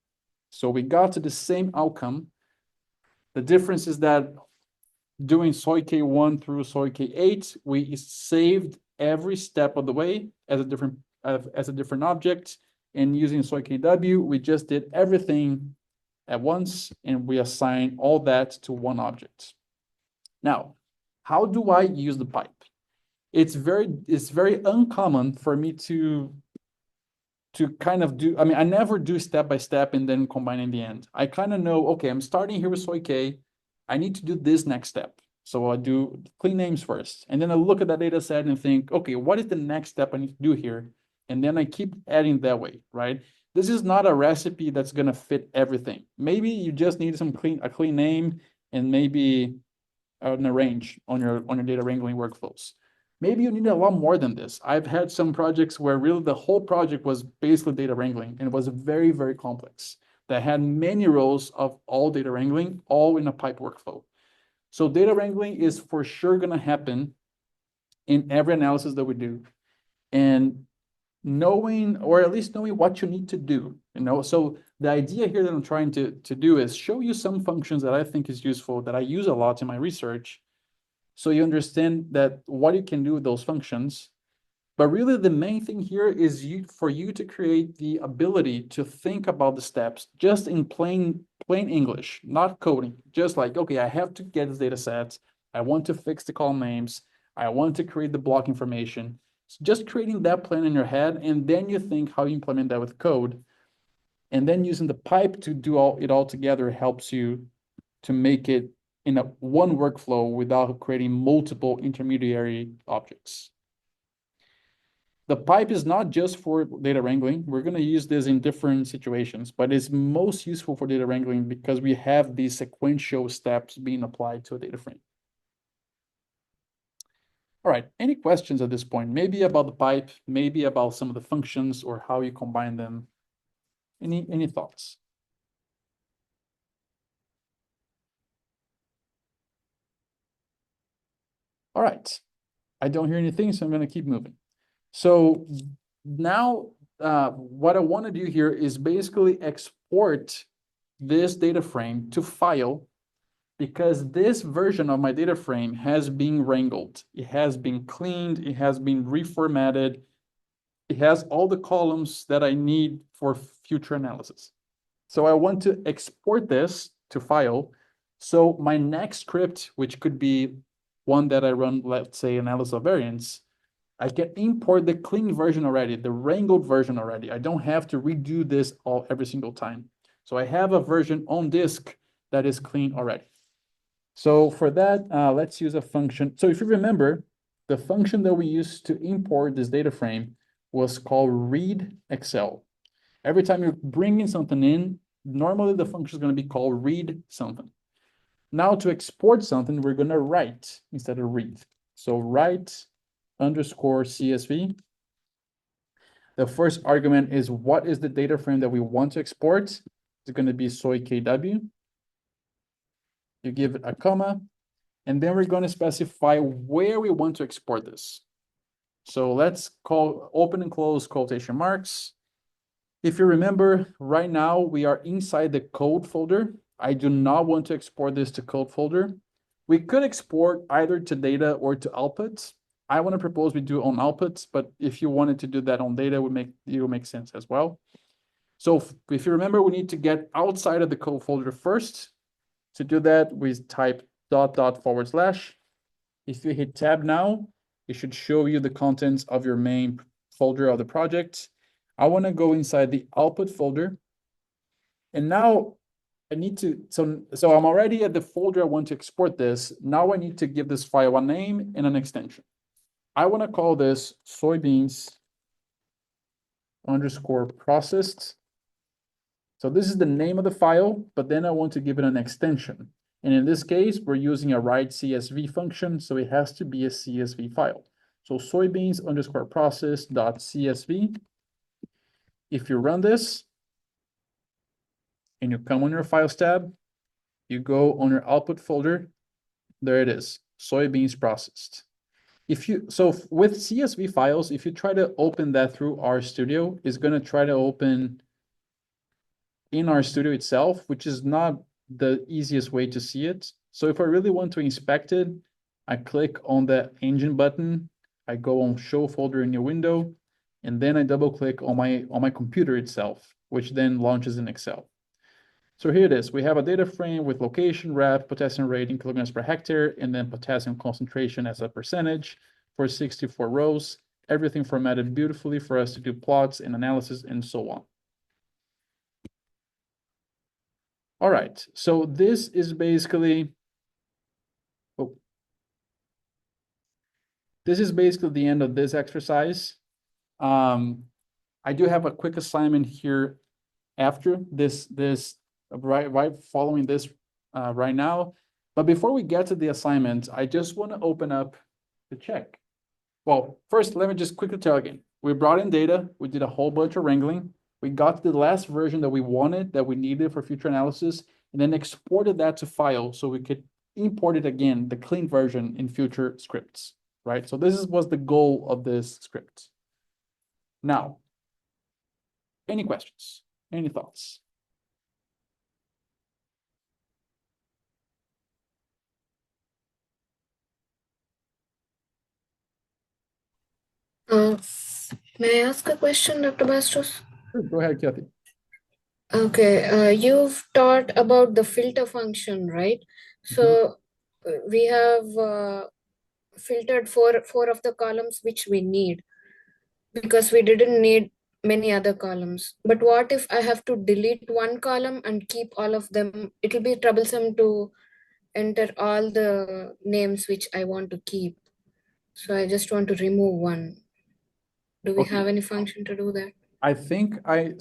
So we got to the same outcome. The difference is that doing soy K1 through soy K8, we saved every step of the way as a different object. And using soy KW, we just did everything at once and we assign all that to one object. Now, how do I use the pipe? It's very uncommon for me to kind of do, I mean, I never do step by step and then combine in the end. I kind of know, okay, I'm starting here with soy K. I need to do this next step. So I do clean names first. And then I look at that data set and think, okay, what is the next step I need to do here? And then I keep adding that way, right? This is not a recipe that's going to fit everything. Maybe you just need a clean name and maybe an arrange on your data wrangling workflows. Maybe you need a lot more than this. I've had some projects where really the whole project was basically data wrangling and it was very, very complex that had many rows of all data wrangling, all in a pipe workflow. So data wrangling is for sure going to happen in every analysis that we do. And knowing, or at least knowing what you need to do, So the idea here that I'm trying to do is show you some functions that I think is useful, that I use a lot in my research, so you understand that what you can do with those functions. But really, the main thing here is for you to create the ability to think about the steps just in plain English, not coding. Just like, okay, I have to get this data set. I want to fix the column names. I want to create the block information. So just creating that plan in your head, and then you think how you implement that with code. And then using the pipe to do it all together helps you to make it in a one workflow without creating multiple intermediary objects. The pipe is not just for data wrangling. We're going to use this in different situations, but it's most useful for data wrangling because we have these sequential steps being applied to a data frame. All right, any questions at this point? Maybe about the pipe, maybe about some of the functions or how you combine them. Any thoughts? All right, I don't hear anything, so I'm going to keep moving. So now what I want to do here is basically export this data frame to file, because this version of my data frame has been wrangled. It has been cleaned. It has been reformatted. It has all the columns that I need for future analysis. So I want to export this to file. So my next script, which could be one that I run, let's say, analysis of variance, I can import the clean version already, the wrangled version already. I don't have to redo this every single time. So I have a version on disk that is clean already. So for that, let's use a function. So if you remember, the function that we used to import this data frame was called read Excel. Every time you're bringing something in, normally the function is going to be called read something. Now to export something, we're going to write instead of read. So write underscore CSV. The first argument is what is the data frame that we want to export? It's going to be soy KW. You give it a comma, and then we're going to specify where we want to export this. So let's call open and close quotation marks. If you remember, right now we are inside the code folder. I do not want to export this to code folder. We could export either to data or to outputs. I want to propose we do on outputs, but if you wanted to do that on data, it will make sense as well. So if you remember, we need to get outside of the code folder first. To do that, we type // If you hit tab now, it should show you the contents of your main folder of the project. I want to go inside the output folder. And now I need to, so I'm already at the folder I want to export this. Now I need to give this file a name and an extension. I want to call this soybeans underscore processed. So this is the name of the file, but then I want to give it an extension. And in this case, we're using a write CSV function, so it has to be a CSV file. So soybeans underscore process dot CSV. If you run this and you come on your files tab, you go on your output folder, there it is, soybeans processed. So with CSV files, if you try to open that through RStudio, it's going to try to open in RStudio itself, which is not the easiest way to see it. So if I really want to inspect it, I click on the engine button, I go on show folder in your window, and then I double click on my computer itself, which then launches in Excel. So here it is. We have a data frame with location, rep, potassium rate in kilograms per hectare, and then potassium concentration as a percentage for 64 rows. Everything formatted beautifully for us to do plots and analysis and so on. All right, so this is basically, this is basically the end of this exercise. I do have a quick assignment here after this right following this right now. But before we get to the assignment, I just want to open up the check. Well, first, let me just quickly tell again. We brought in data. We did a whole bunch of wrangling. We got the last version that we wanted, that we needed for future analysis, and then exported that to file so we could import it again, the clean version in future scripts, right? So this was the goal of this script. Now, any questions? Any thoughts? Uh, may I ask a question, Dr. Bastos? Sure, go ahead, Kathy. Okay, you've taught about the filter function, right? Mhm. So we have filtered four of the columns which we need because we didn't need many other columns. But what if I have to delete one column and keep all of them? It'll be troublesome to enter all the names which I want to keep. So I just want to remove one. Do we Okay, have any function to do that?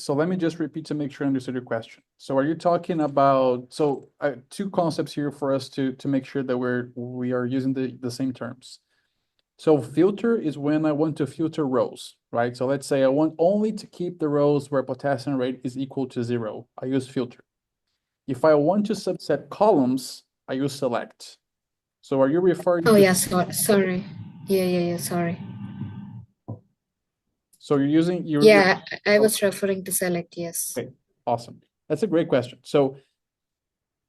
so let me just repeat to make sure I understood your question. So are you talking about, so two concepts here for us to make sure that we are using the same terms. So filter is when I want to filter rows, right? So let's say I want only to keep the rows where potassium rate is equal to 0. I use filter. If I want to subset columns, I use select. So are you referring Oh to, yeah, sorry. Yeah, sorry. so you're using, you're, Yeah, I was referring to select, yes. okay, awesome. That's a great question. So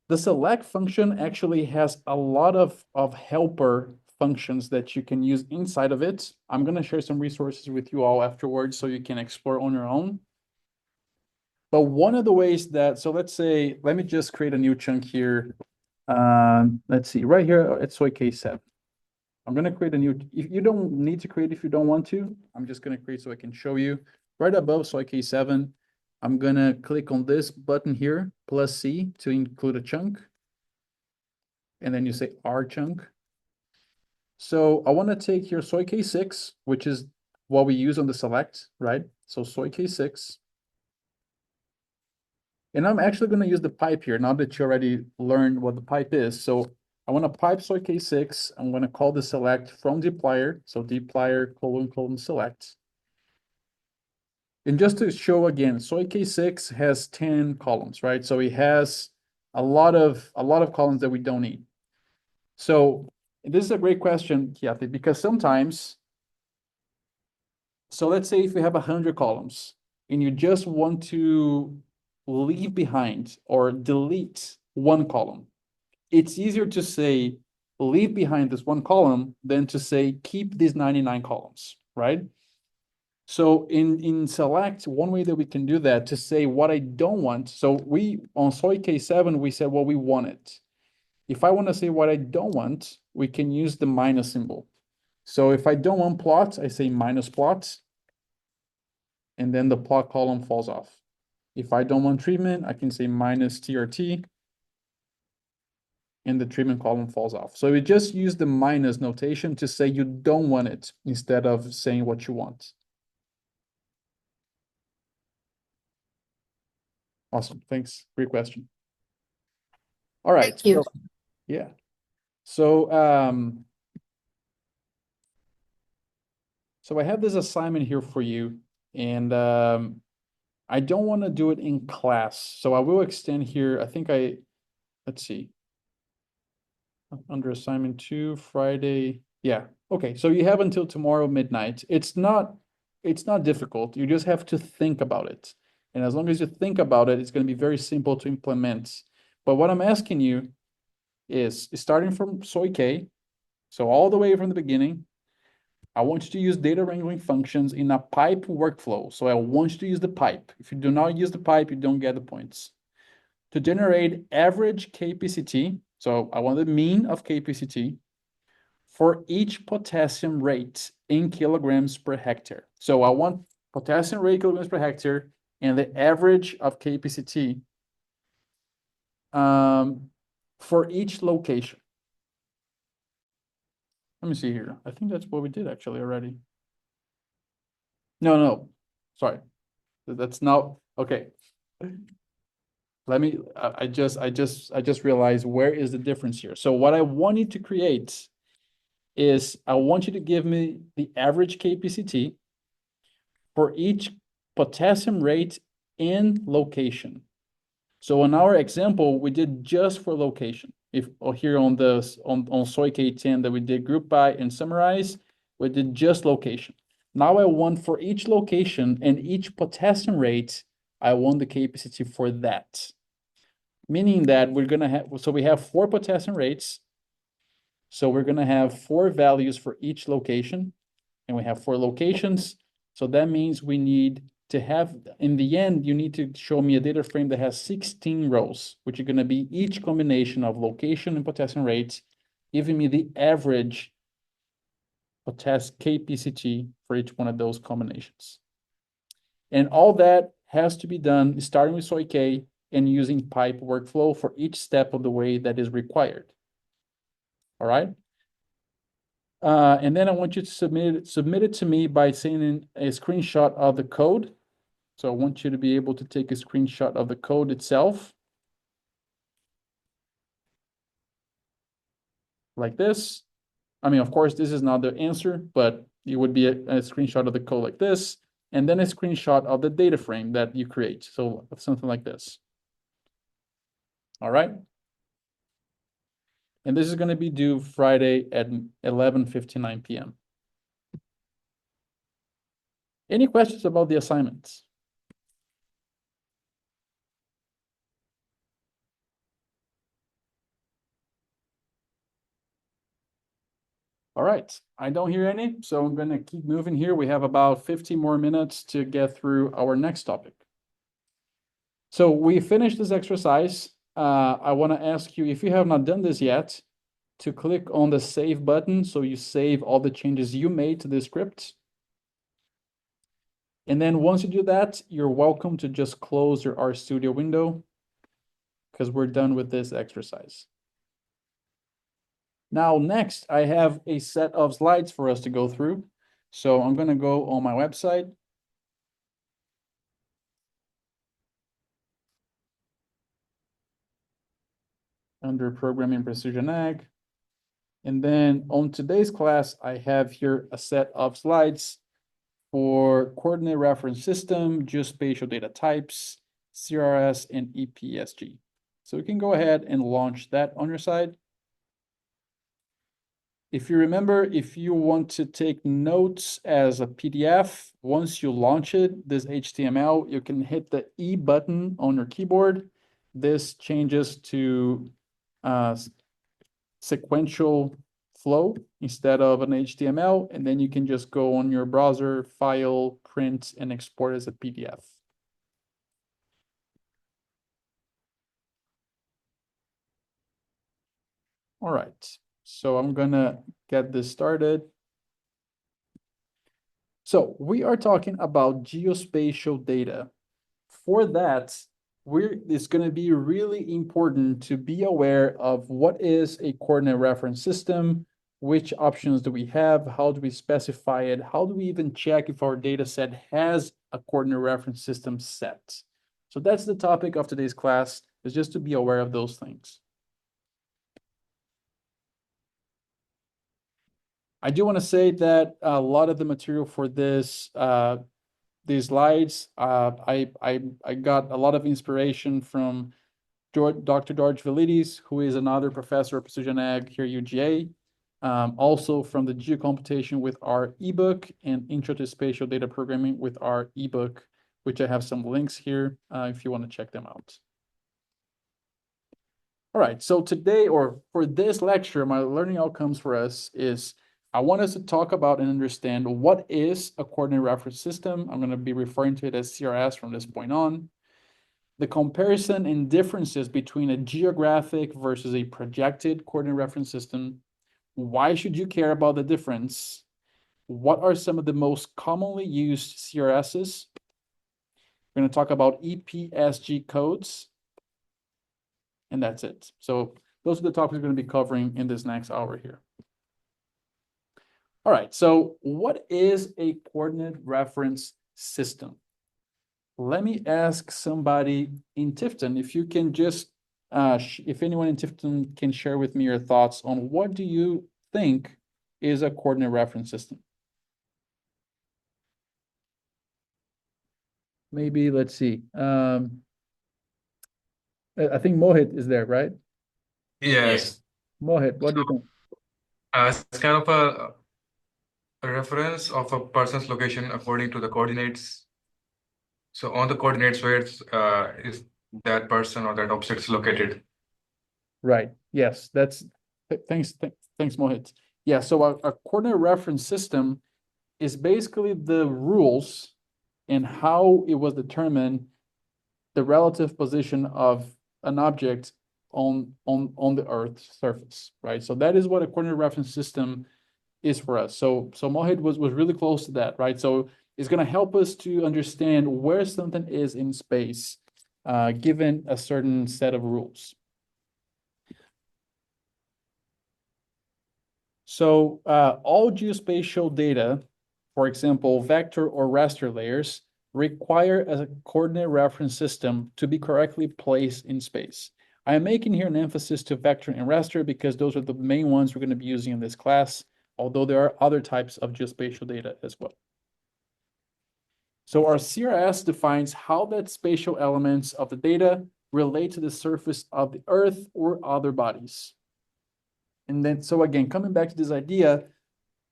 the select function actually has a lot of helper functions that you can use inside of it. I'm going to share some resources with you all afterwards so you can explore on your own. But one of the ways that, so let's say, let me just create a new chunk here. Let's see, right here at soy case 7. I'm gonna create a new, if you don't need to create if you don't want to, I'm just gonna create so I can show you. Right above soy case 7, I'm gonna click on this button here, plus C to include a chunk. And then you say R chunk. So I want to take here soy case 6, which is what we use on the select, right? So soy case 6. And I'm actually going to use the pipe here, now that you already learned what the pipe is. So I want to pipe soy case 6. I'm going to call the select from dplyr. So dplyr colon select. And just to show again, soy case 6 has 10 columns, right? So it has a lot of columns that we don't need. So this is a great question, Kiati, because sometimes, so let's say if you have 100 columns and you just want to leave behind or delete one column, it's easier to say leave behind this one column than to say keep these 99 columns, right? So in select, one way that we can do that to say what I don't want. So we on soy K7, we said what we wanted. If I want to say what I don't want, we can use the minus symbol. So if I don't want plot, I say minus plot, and then the plot column falls off. If I don't want treatment, I can say minus TRT, and the treatment column falls off. So we just use the minus notation to say you don't want it instead of saying what you want. Awesome. Thanks. Great question. All right. Thank you. So yeah. So I have this assignment here for you, and I don't want to do it in class. So I will extend here. Let's see, under assignment 2, Friday. Yeah. Okay. So you have until tomorrow midnight. It's not difficult. You just have to think about it. And as long as you think about it, it's going to be very simple to implement. But what I'm asking you is starting from soy K, so all the way from the beginning, I want you to use data wrangling functions in a pipe workflow. So I want you to use the pipe. If you do not use the pipe, you don't get the points. To generate average KPCT, so I want the mean of KPCT for each potassium rate in kilograms per hectare. So I want potassium rate kilograms per hectare and the average of KPCT for each location. Let me see here. I think that's what we did actually already. No, sorry. That's not, okay. Let me, I just realized where is the difference here. So what I want you to create is I want you to give me the average KPCT for each potassium rate in location. So in our example, we did just for location. If or here on soy K10 that we did group by and summarize, we did just location. Now I want for each location and each potassium rate, I want the KPCT for that. Meaning that we're gonna have, so we have 4 potassium rates. So we're gonna have 4 values for each location. and we have 4 locations. So that means we need to have, in the end, you need to show me a data frame that has 16 rows, which are going to be each combination of location and potassium rates, giving me the average potassium KPCT for each one of those combinations. And all that has to be done starting with soy K and using pipe workflow for each step of the way that is required. All right. And then I want you to submit it to me by sending a screenshot of the code. So I want you to be able to take a screenshot of the code itself. Like this. I mean, of course, this is not the answer, but it would be a screenshot of the code like this, and then a screenshot of the data frame that you create. So something like this. All right. And this is going to be due Friday at 11:59 p.m. Any questions about the assignments? All right, I don't hear any, so I'm going to keep moving here. We have about 50 more minutes to get through our next topic. So we finished this exercise. I want to ask you, if you have not done this yet, to click on the save button so you save all the changes you made to the script. And then once you do that, you're welcome to just close your RStudio window because we're done with this exercise. Now, next, I have a set of slides for us to go through. So I'm going to go on my website. Under Programming Precision Ag. And then on today's class, I have here a set of slides for coordinate reference system, geospatial data types, CRS, and EPSG. So we can go ahead and launch that on your side. If you remember, if you want to take notes as a PDF, once you launch it, this HTML, you can hit the E button on your keyboard. This changes to sequential flow instead of an HTML, and then you can just go on your browser, file, print, and export as a PDF. All right, so I'm gonna get this started. So we are talking about geospatial data. For that, it's going to be really important to be aware of what is a coordinate reference system, which options do we have, how do we specify it, how do we even check if our data set has a coordinate reference system set. So that's the topic of today's class, is just to be aware of those things. I do want to say that a lot of the material for this these slides, I got a lot of inspiration from Dr. George Velides, who is another professor of precision ag here at UGA. Also from the Geocomputation with R ebook and Intro to Spatial Data Programming with R ebook, which I have some links here if you want to check them out. All right, so today, or for this lecture, my learning outcomes for us is I want us to talk about and understand what is a coordinate reference system. I'm going to be referring to it as CRS from this point on. The comparison and differences between a geographic versus a projected coordinate reference system. Why should you care about the difference? What are some of the most commonly used CRSs? We're going to talk about EPSG codes. And that's it. So those are the topics we're going to be covering in this next hour here. All right, so what is a coordinate reference system? Let me ask somebody in Tifton if you can just, if anyone in Tifton can share with me your thoughts on what do you think is a coordinate reference system? Maybe, let's see. I think Mohit is there, right? Yes. Mohit, what do you think? It's kind of a reference of a person's location according to the coordinates. So on the coordinates where is that person or that object is located. Right. Yes, that's thanks, Mohit. Yeah, so a coordinate reference system is basically the rules and how it was determined the relative position of an object on the Earth's surface, right? So that is what a coordinate reference system is for us. So Mohit was really close to that, right? So it's going to help us to understand where something is in space, given a certain set of rules. So all geospatial data, for example, vector or raster layers, require a coordinate reference system to be correctly placed in space. I am making here an emphasis to vector and raster because those are the main ones we're going to be using in this class, although there are other types of geospatial data as well. So our CRS defines how that spatial elements of the data relate to the surface of the Earth or other bodies. And then, so again, coming back to this idea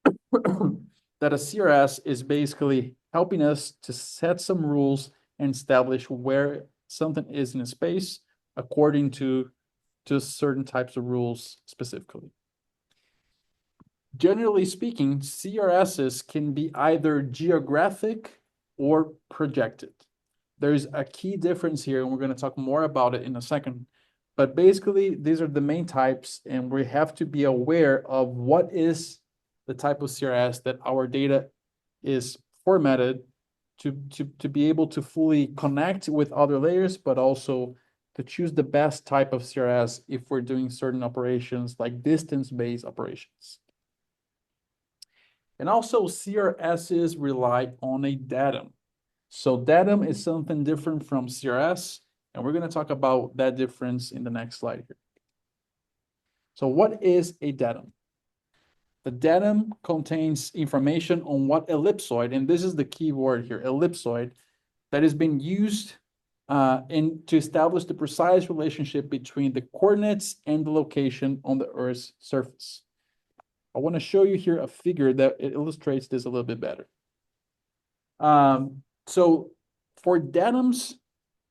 that a CRS is basically helping us to set some rules and establish where something is in a space according to certain types of rules specifically. Generally speaking, CRSs can be either geographic or projected. There's a key difference here, and we're going to talk more about it in a second. But basically, these are the main types, and we have to be aware of what is the type of CRS that our data is formatted to be able to fully connect with other layers, but also to choose the best type of CRS if we're doing certain operations like distance-based operations. And also CRSs rely on a datum. So datum is something different from CRS, and we're going to talk about that difference in the next slide here. So what is a datum? The datum contains information on what ellipsoid, and this is the key word here, ellipsoid, that has been used to establish the precise relationship between the coordinates and the location on the Earth's surface. I want to show you here a figure that illustrates this a little bit better. So for datums,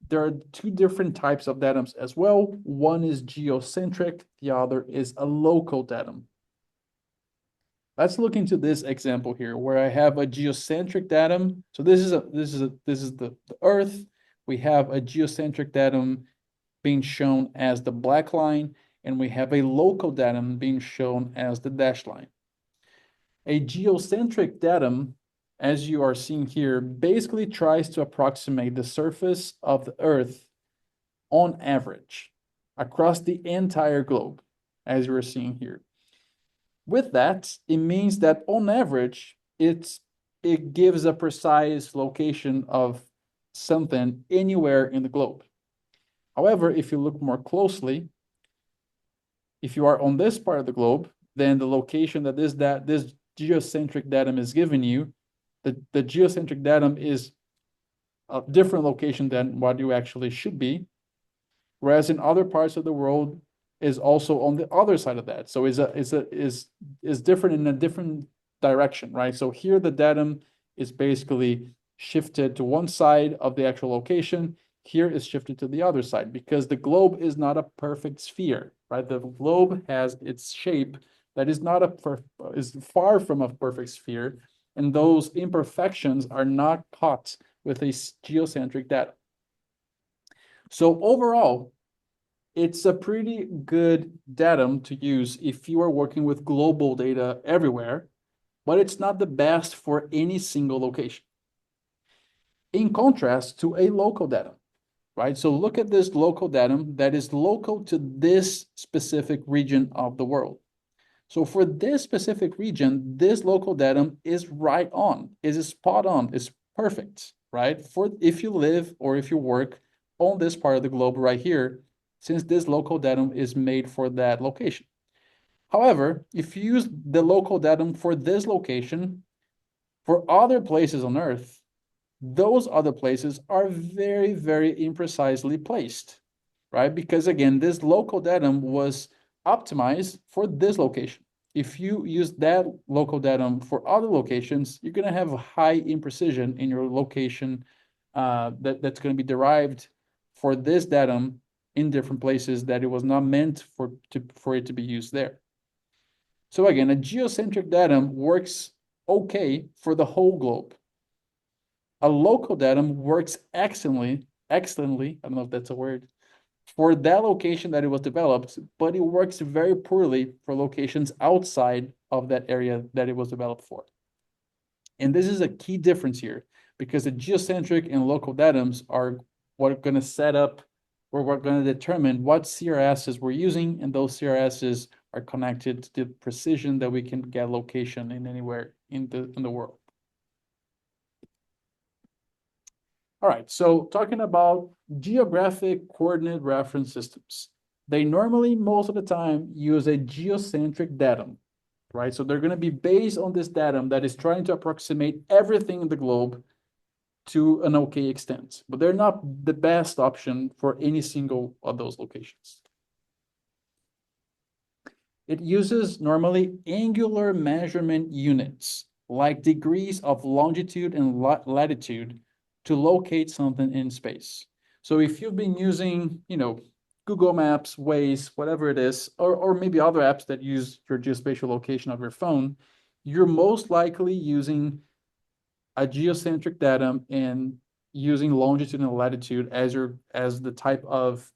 there are two different types of datums as well. One is geocentric, the other is a local datum. Let's look into this example here where I have a geocentric datum. So this is the Earth. We have a geocentric datum being shown as the black line, and we have a local datum being shown as the dashed line. A geocentric datum, as you are seeing here, basically tries to approximate the surface of the Earth on average across the entire globe, as you are seeing here. With that, it means that on average, it gives a precise location of something anywhere in the globe. However, if you look more closely, if you are on this part of the globe, then the location that this geocentric datum is giving you, the geocentric datum is a different location than what you actually should be, whereas in other parts of the world is also on the other side of that. So is different in a different direction, right? So here the datum is basically shifted to one side of the actual location. Here is shifted to the other side because the globe is not a perfect sphere, right? The globe has its shape that is not is far from a perfect sphere, and those imperfections are not caught with a geocentric datum. So overall, it's a pretty good datum to use if you are working with global data everywhere, but it's not the best for any single location. In contrast to a local datum, right? So look at this local datum that is local to this specific region of the world. So for this specific region, this local datum is right on, is spot on, is perfect, right? For if you live or if you work on this part of the globe right here, since this local datum is made for that location. However, if you use the local datum for this location, for other places on Earth, those other places are very, very imprecisely placed, right? Because again, this local datum was optimized for this location. If you use that local datum for other locations, you're going to have a high imprecision in your location that's going to be derived for this datum in different places that it was not meant for it to be used there. So again, a geocentric datum works okay for the whole globe. A local datum works excellently, I don't know if that's a word, for that location that it was developed, but it works very poorly for locations outside of that area that it was developed for. And this is a key difference here, because the geocentric and local datums are what are going to set up, or we're going to determine what CRSs we're using, and those CRSs are connected to the precision that we can get location in anywhere in the world. All right, so talking about geographic coordinate reference systems. They normally, most of the time, use a geocentric datum, right? So they're going to be based on this datum that is trying to approximate everything in the globe to an okay extent, but they're not the best option for any single of those locations. It uses normally angular measurement units, like degrees of longitude and latitude, to locate something in space. So if you've been using, Google Maps, Waze, whatever it is, or maybe other apps that use your geospatial location of your phone, you're most likely using a geocentric datum and using longitude and latitude as the type of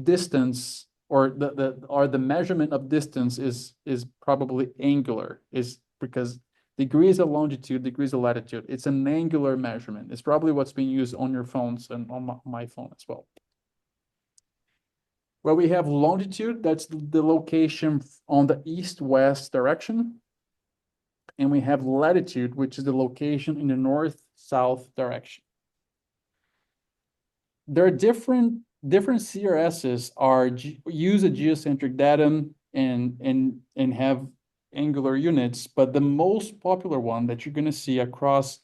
distance, or the measurement of distance is probably angular, is because degrees of longitude, degrees of latitude, it's an angular measurement. It's probably what's being used on your phones and on my phone as well. Well, we have longitude, that's the location on the east-west direction. And we have latitude, which is the location in the north-south direction. There are different CRSs use a geocentric datum and have angular units, but the most popular one that you're going to see across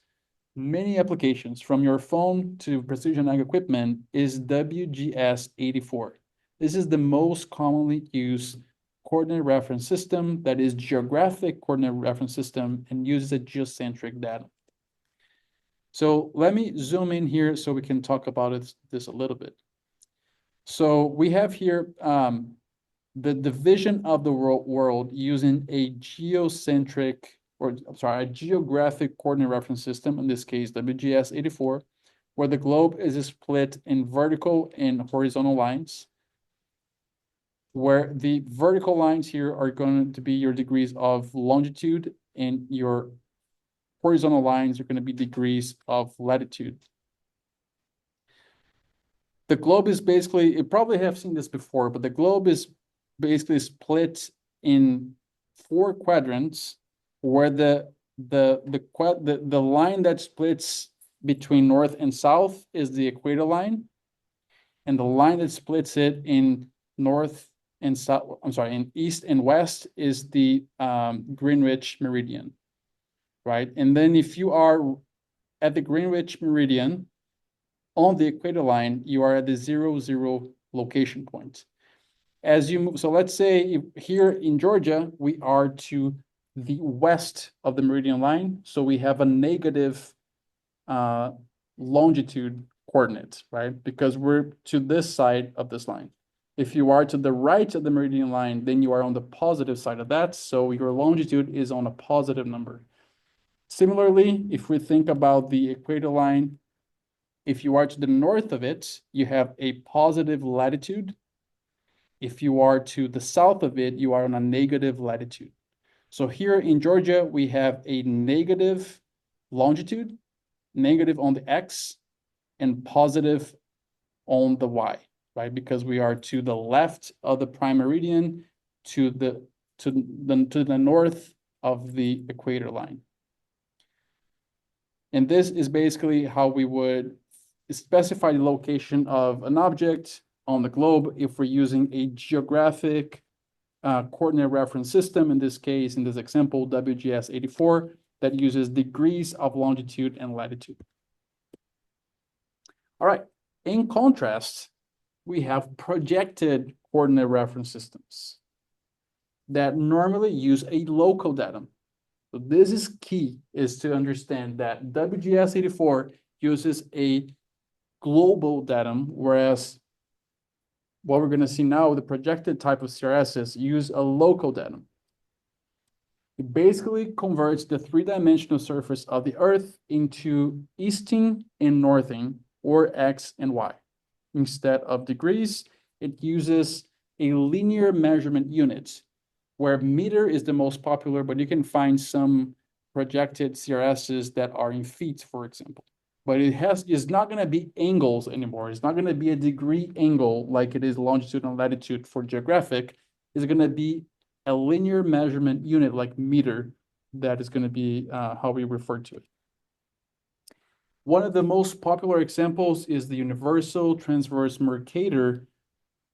many applications, from your phone to precision ag equipment, is WGS84. This is the most commonly used coordinate reference system that is geographic coordinate reference system and uses a geocentric datum. So let me zoom in here so we can talk about this a little bit. So we have here the division of the world using a geographic coordinate reference system, in this case WGS84, where the globe is split in vertical and horizontal lines, where the vertical lines here are going to be your degrees of longitude, and your horizontal lines are going to be degrees of latitude. The globe is basically, you probably have seen this before, but the globe is basically split in 4 quadrants, where the line that splits between north and south is the equator line, and the line that splits it in north and south, in east and west is the Greenwich meridian, right? And then if you are at the Greenwich meridian on the equator line, you are at the 0, location point. As you move, so let's say here in Georgia, we are to the west of the meridian line, so we have a negative longitude coordinate, right? Because we're to this side of this line. If you are to the right of the meridian line, then you are on the positive side of that, so your longitude is on a positive number. Similarly, if we think about the equator line, if you are to the north of it, you have a positive latitude. If you are to the south of it, you are on a negative latitude. So here in Georgia, we have a negative longitude, negative on the X, and positive on the Y, right? Because we are to the left of the prime meridian, to the north of the equator line. And this is basically how we would specify the location of an object on the globe if we're using a geographic coordinate reference system, in this case, in this example, WGS84, that uses degrees of longitude and latitude. All right, in contrast, we have projected coordinate reference systems that normally use a local datum. So this is key, is to understand that WGS84 uses a global datum, whereas what we're going to see now, the projected type of CRSs use a local datum. It basically converts the three-dimensional surface of the Earth into easting and northing, or X and Y. Instead of degrees, it uses a linear measurement unit, where meter is the most popular, but you can find some projected CRSs that are in feet, for example. But it's not going to be angles anymore. It's not going to be a degree angle like it is longitude and latitude for geographic. It's going to be a linear measurement unit like meter. That is going to be how we refer to it. One of the most popular examples is the Universal Transverse Mercator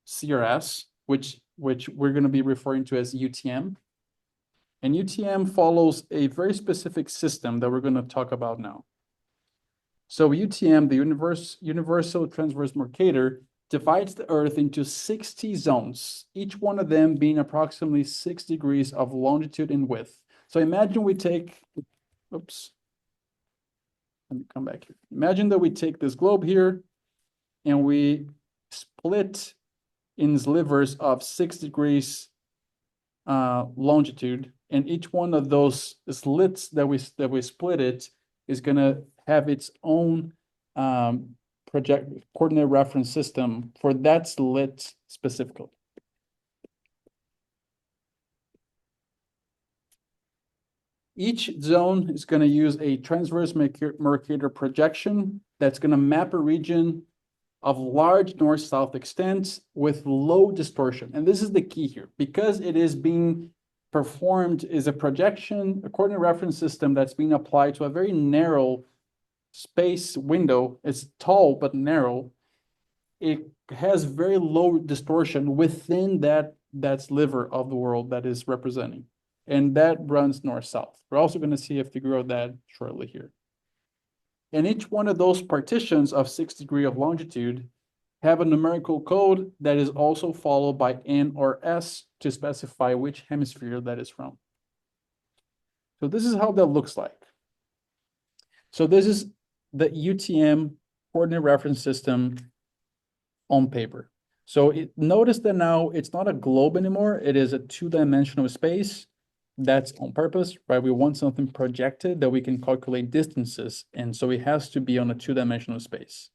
CRS, which we're going to be referring to as UTM. And UTM follows a very specific system that we're going to talk about now. So UTM, the Universal Transverse Mercator, divides the Earth into 60 zones, each one of them being approximately 6 degrees of longitude and width. So imagine we take, oops, let me come back here. Imagine that we take this globe here and we split in slivers of 6 degrees longitude, and each one of those slits that we split it is going to have its own project coordinate reference system for that slit specifically. Each zone is going to use a transverse Mercator projection that's going to map a region of large north-south extent with low distortion. And this is the key here, because it is being performed as a projection, a coordinate reference system that's being applied to a very narrow space window. It's tall but narrow. It has very low distortion within that sliver of the world that is representing. And that runs north-south. We're also going to see a figure of that shortly here. And each one of those partitions of 6 degrees of longitude have a numerical code that is also followed by N or S to specify which hemisphere that is from. So this is how that looks like. So this is the UTM coordinate reference system on paper. So notice that now it's not a globe anymore. It is a two-dimensional space. That's on purpose, right? We want something projected that we can calculate distances. And so it has to be on a two-dimensional space.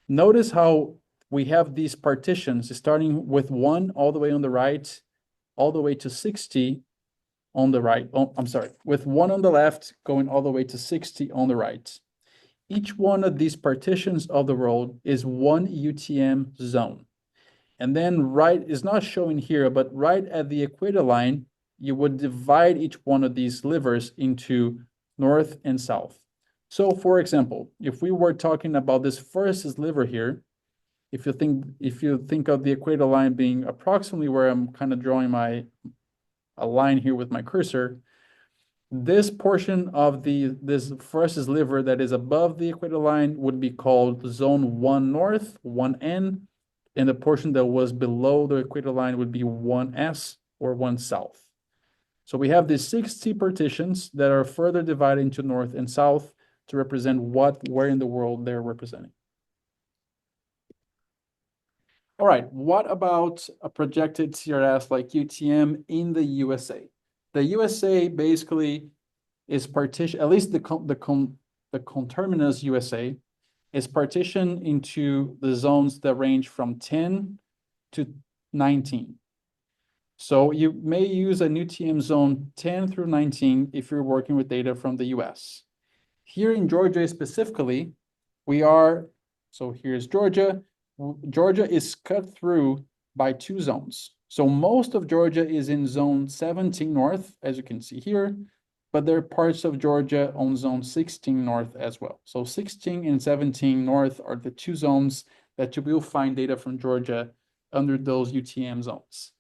Notice how we have these partitions starting with 1 all the way on the right, all the way to 60 on the right. Oh, I'm sorry, with 1 on the left going all the way to 60 on the right. Each one of these partitions of the world is one UTM zone. And then right is not showing here, but right at the equator line, you would divide each one of these slivers into north and south. So for example, if we were talking about this first sliver here, if you think of the equator line being approximately where I'm kind of drawing a line here with my cursor, this portion of this first sliver that is above the equator line would be called zone 1 north, 1N, and the portion that was below the equator line would be 1S or 1 south. So we have these 60 partitions that are further divided into north and south to represent where in the world they're representing. All right, what about a projected CRS like UTM in the USA? The USA basically is partitioned, at least the conterminous USA is partitioned into the zones that range from 10 to 19. So you may use a UTM zone 10 through 19 if you're working with data from the US. Here in Georgia specifically, so here's Georgia. Georgia is cut through by 2 zones. So most of Georgia is in zone 17 north, as you can see here, but there are parts of Georgia on zone 16 north as well. So 16 and 17 north are the 2 zones that you will find data from Georgia under those UTM zones.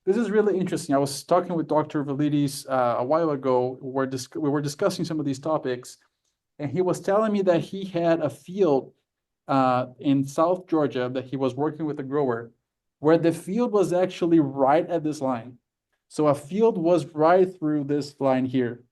This is really interesting. I was talking with Dr. Valides a while ago. We were discussing some of these topics, and he was telling me that he had a field in South Georgia that he was working with a grower, where the field was actually right at this line. So a field was right through this line here,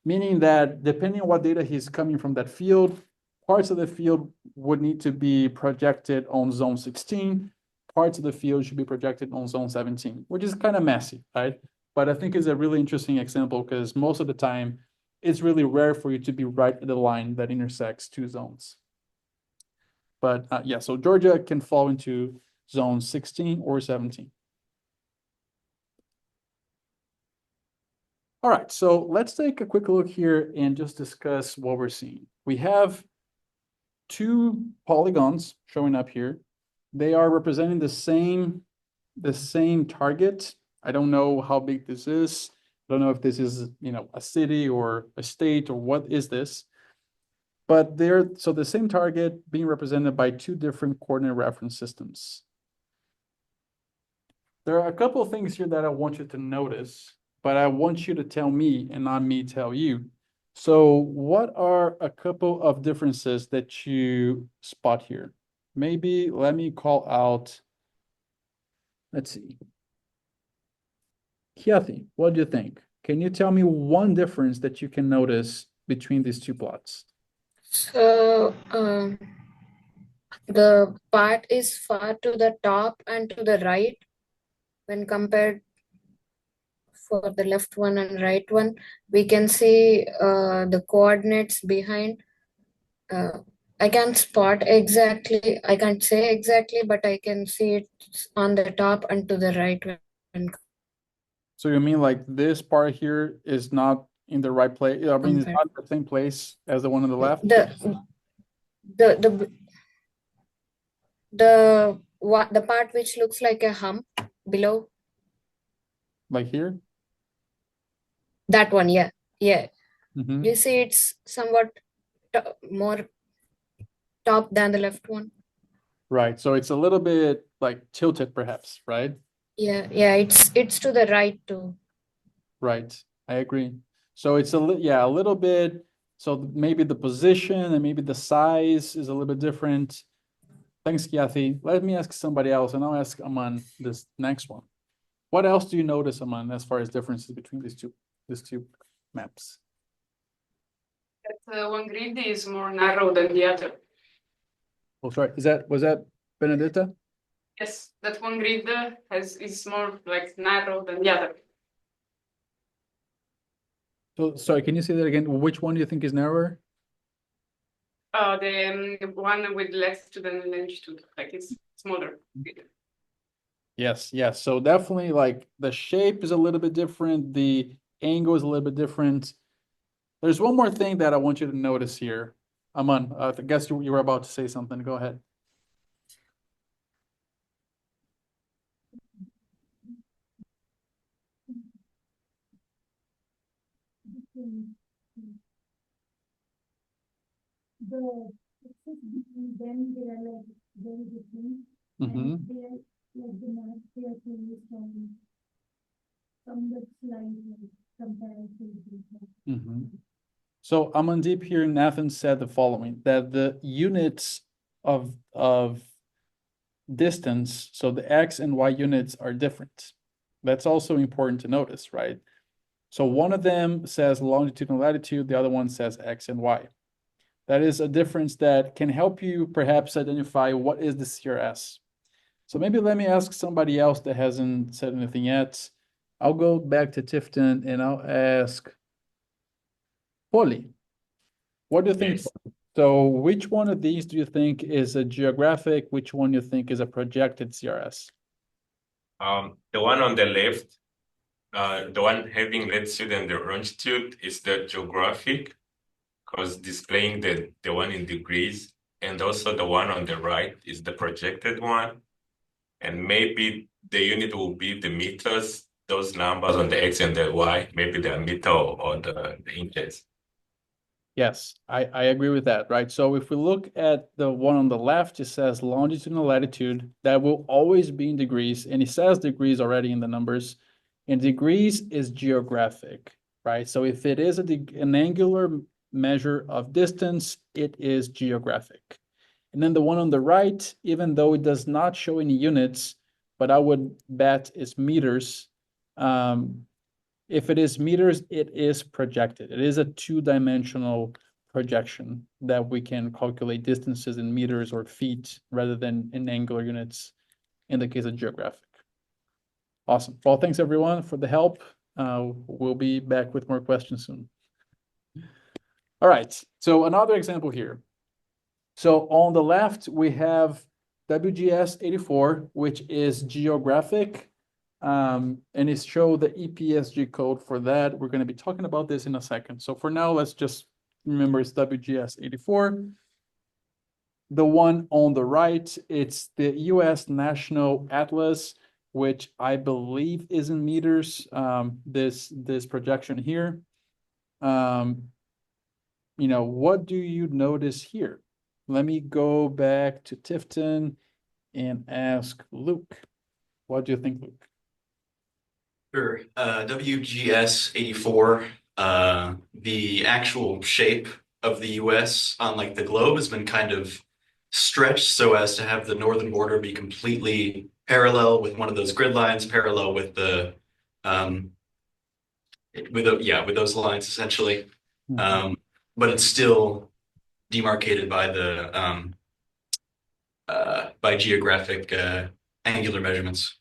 meaning that depending on what data he's coming from that field, parts of the field would need to be projected on zone 16, parts of the field should be projected on zone 17, which is kind of messy, right? but I think it's a really interesting example because most of the time, it's really rare for you to be right at the line that intersects two zones. But yeah, so Georgia can fall into zone 16 or 17. All right, so let's take a quick look here and just discuss what we're seeing. We have two polygons showing up here. They are representing the same target. I don't know how big this is. I don't know if this is, a city or a state or what is this. But so the same target being represented by two different coordinate reference systems. There are a couple of things here that I want you to notice, but I want you to tell me and not me tell you. So what are a couple of differences that you spot here? Maybe let me call out, let's see. Kathy, what do you think? Can you tell me one difference that you can notice between these two plots? So the part is far to the top and to the right when compared for the left one and right one. We can see the coordinates behind. I can't spot exactly, I can't say exactly, but I can see it on the top and to the right when So you mean like this part here is not in the right place? I mean, it's compared. not the same place as the one on the left? The the part which looks like a hump below, Like here? that one, yeah. Mhm. You see it's somewhat more top than the left one. Right. So it's a little bit like tilted perhaps, right? Yeah, it's to the right too. Right. I agree. So it's a little bit. So maybe the position and maybe the size is a little bit different. Thanks, Kathy. Let me ask somebody else, and I'll ask Aman this next one. What else do you notice, Aman, as far as differences between these two maps? That one grid is more narrow than the other. Oh, sorry. Was that Benedetta? Yes, that one grid is more like narrow than the other. So sorry, can you say that again? Which one do you think is narrower? The one with less student longitude, like it's smaller. Yes. So definitely like the shape is a little bit different. The angle is a little bit different. There's one more thing that I want you to notice here. Aman, I guess you were about to say something. Go ahead. The access between them, they are like very different. Mm-hmm. And they are like the map, they are changed from the slide comparison. Mm-hmm. So Amandeep here in Athens said the following, that the units of distance, so the X and Y units are different. That's also important to notice, right? So one of them says longitude and latitude, the other one says X and Y. That is a difference that can help you perhaps identify what is the CRS. So maybe let me ask somebody else that hasn't said anything yet. I'll go back to Tifton and I'll ask Polly. What do you think? Yes. So which one of these do you think is a geographic? Which one you think is a projected CRS? The one on the left, the one having latitude and the longitude is the geographic, because displaying the one in degrees, and also the one on the right is the projected one. And maybe the unit will be the meters, those numbers on the X and the Y, maybe the meter or the inches. Yes, I agree with that, right? So if we look at the one on the left, it says longitude and latitude. That will always be in degrees, and it says degrees already in the numbers. And degrees is geographic, right? So if it is an angular measure of distance, it is geographic. And then the one on the right, even though it does not show any units, but I would bet it's meters. If it is meters, it is projected. It is a two-dimensional projection that we can calculate distances in meters or feet rather than in angular units in the case of geographic. Awesome. Well, thanks everyone for the help. We'll be back with more questions soon. All right, so another example here. So on the left, we have WGS 84, which is geographic, and it shows the EPSG code for that. We're going to be talking about this in a second. So for now, let's just remember it's WGS 84. The one on the right, it's the US National Atlas, which I believe is in meters, this projection here. What do you notice here? Let me go back to Tifton and ask Luke. What do you think, Luke? Sure. WGS 84, the actual shape of the US on like the globe has been kind of stretched so as to have the northern border be completely parallel with one of those grid lines, parallel with the with those lines essentially. But it's still demarcated by the by geographic angular measurements.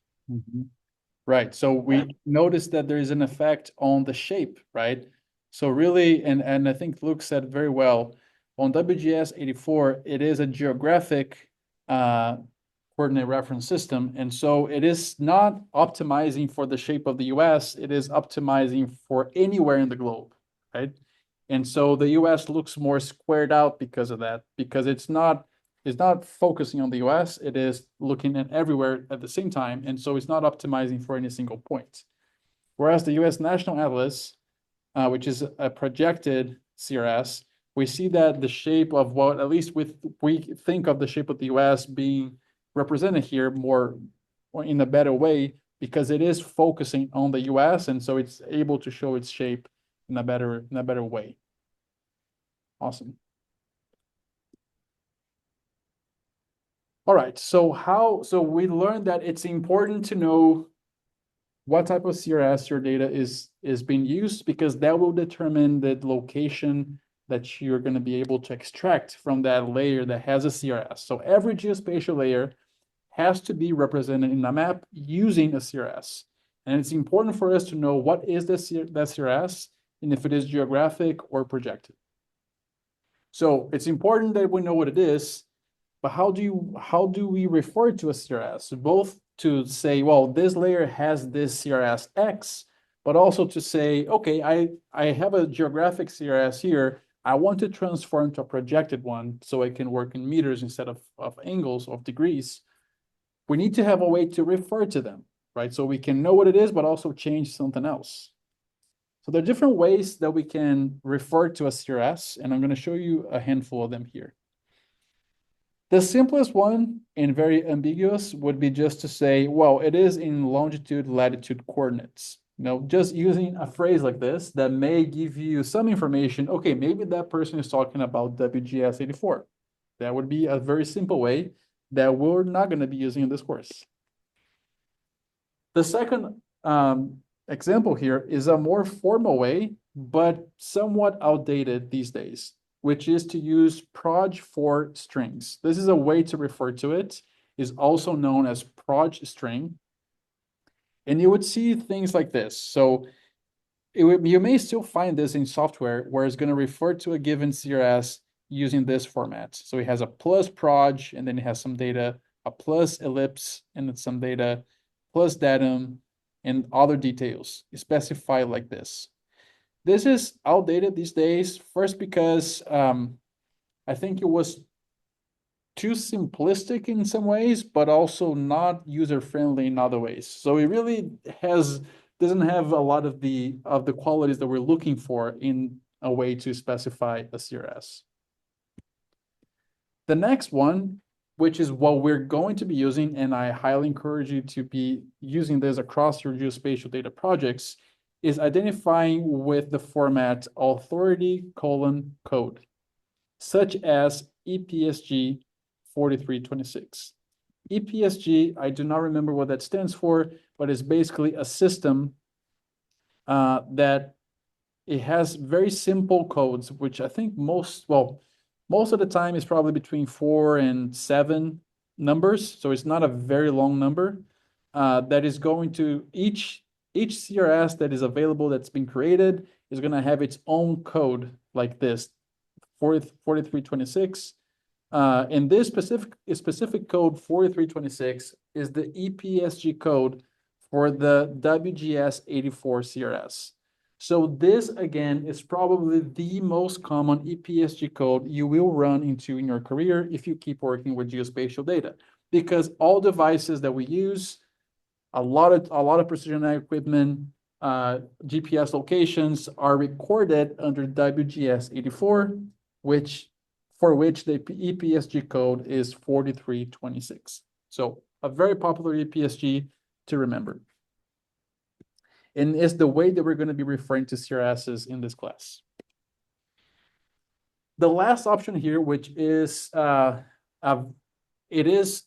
Right. So we noticed that there is an effect on the shape, right? So really, and I think Luke said very well, on WGS 84, it is a geographic coordinate reference system. And so it is not optimizing for the shape of the US, it is optimizing for anywhere in the globe, right? And so the US looks more squared out because of that, because it's not focusing on the US, it is looking at everywhere at the same time. And so it's not optimizing for any single point. Whereas the US National Atlas, which is a projected CRS, we see that the shape of what, at least we think of the shape of the US being represented here more in a better way, because it is focusing on the US, and so it's able to show its shape in a better way. Awesome. All right, so we learned that it's important to know what type of CRS your data is being used, because that will determine the location that you're going to be able to extract from that layer that has a CRS. So every geospatial layer has to be represented in a map using a CRS. And it's important for us to know what is that CRS and if it is geographic or projected. So it's important that we know what it is, but how do we refer to a CRS? Both to say, well, this layer has this CRS X, but also to say, okay, I have a geographic CRS here. I want to transform to a projected one so I can work in meters instead of angles, of degrees. We need to have a way to refer to them, right? So we can know what it is, but also change something else. So there are different ways that we can refer to a CRS, and I'm going to show you a handful of them here. The simplest one and very ambiguous would be just to say, well, it is in longitude, latitude coordinates. Just using a phrase like this that may give you some information. Okay, maybe that person is talking about WGS 84. That would be a very simple way that we're not going to be using in this course. The second example here is a more formal way, but somewhat outdated these days, which is to use proj for strings. This is a way to refer to it, is also known as proj string. And you would see things like this. So you may still find this in software where it's going to refer to a given CRS using this format. So it has a plus proj, and then it has some data, a plus ellipse, and then some data, plus datum, and other details specified like this. This is outdated these days, first because I think it was too simplistic in some ways, but also not user-friendly in other ways. So it really doesn't have a lot of the qualities that we're looking for in a way to specify a CRS. The next one, which is what we're going to be using, and I highly encourage you to be using this across your geospatial data projects, is identifying with the format authority:code, such as EPSG 4326. EPSG, I do not remember what that stands for, but it's basically a system that it has very simple codes, which I think most of the time is probably between 4 and 7 numbers. So it's not a very long number that is going to, each each CRS that is available that's been created is going to have its own code like this, 4326. And this specific code 4326 is the EPSG code for the WGS84 CRS. So this, again, is probably the most common EPSG code you will run into in your career if you keep working with geospatial data, because all devices that we use, a lot of precision ag equipment, GPS locations are recorded under WGS84, for which the EPSG code is 4326. So a very popular EPSG to remember. And it's the way that we're going to be referring to CRSs in this class. The last option here, which is it is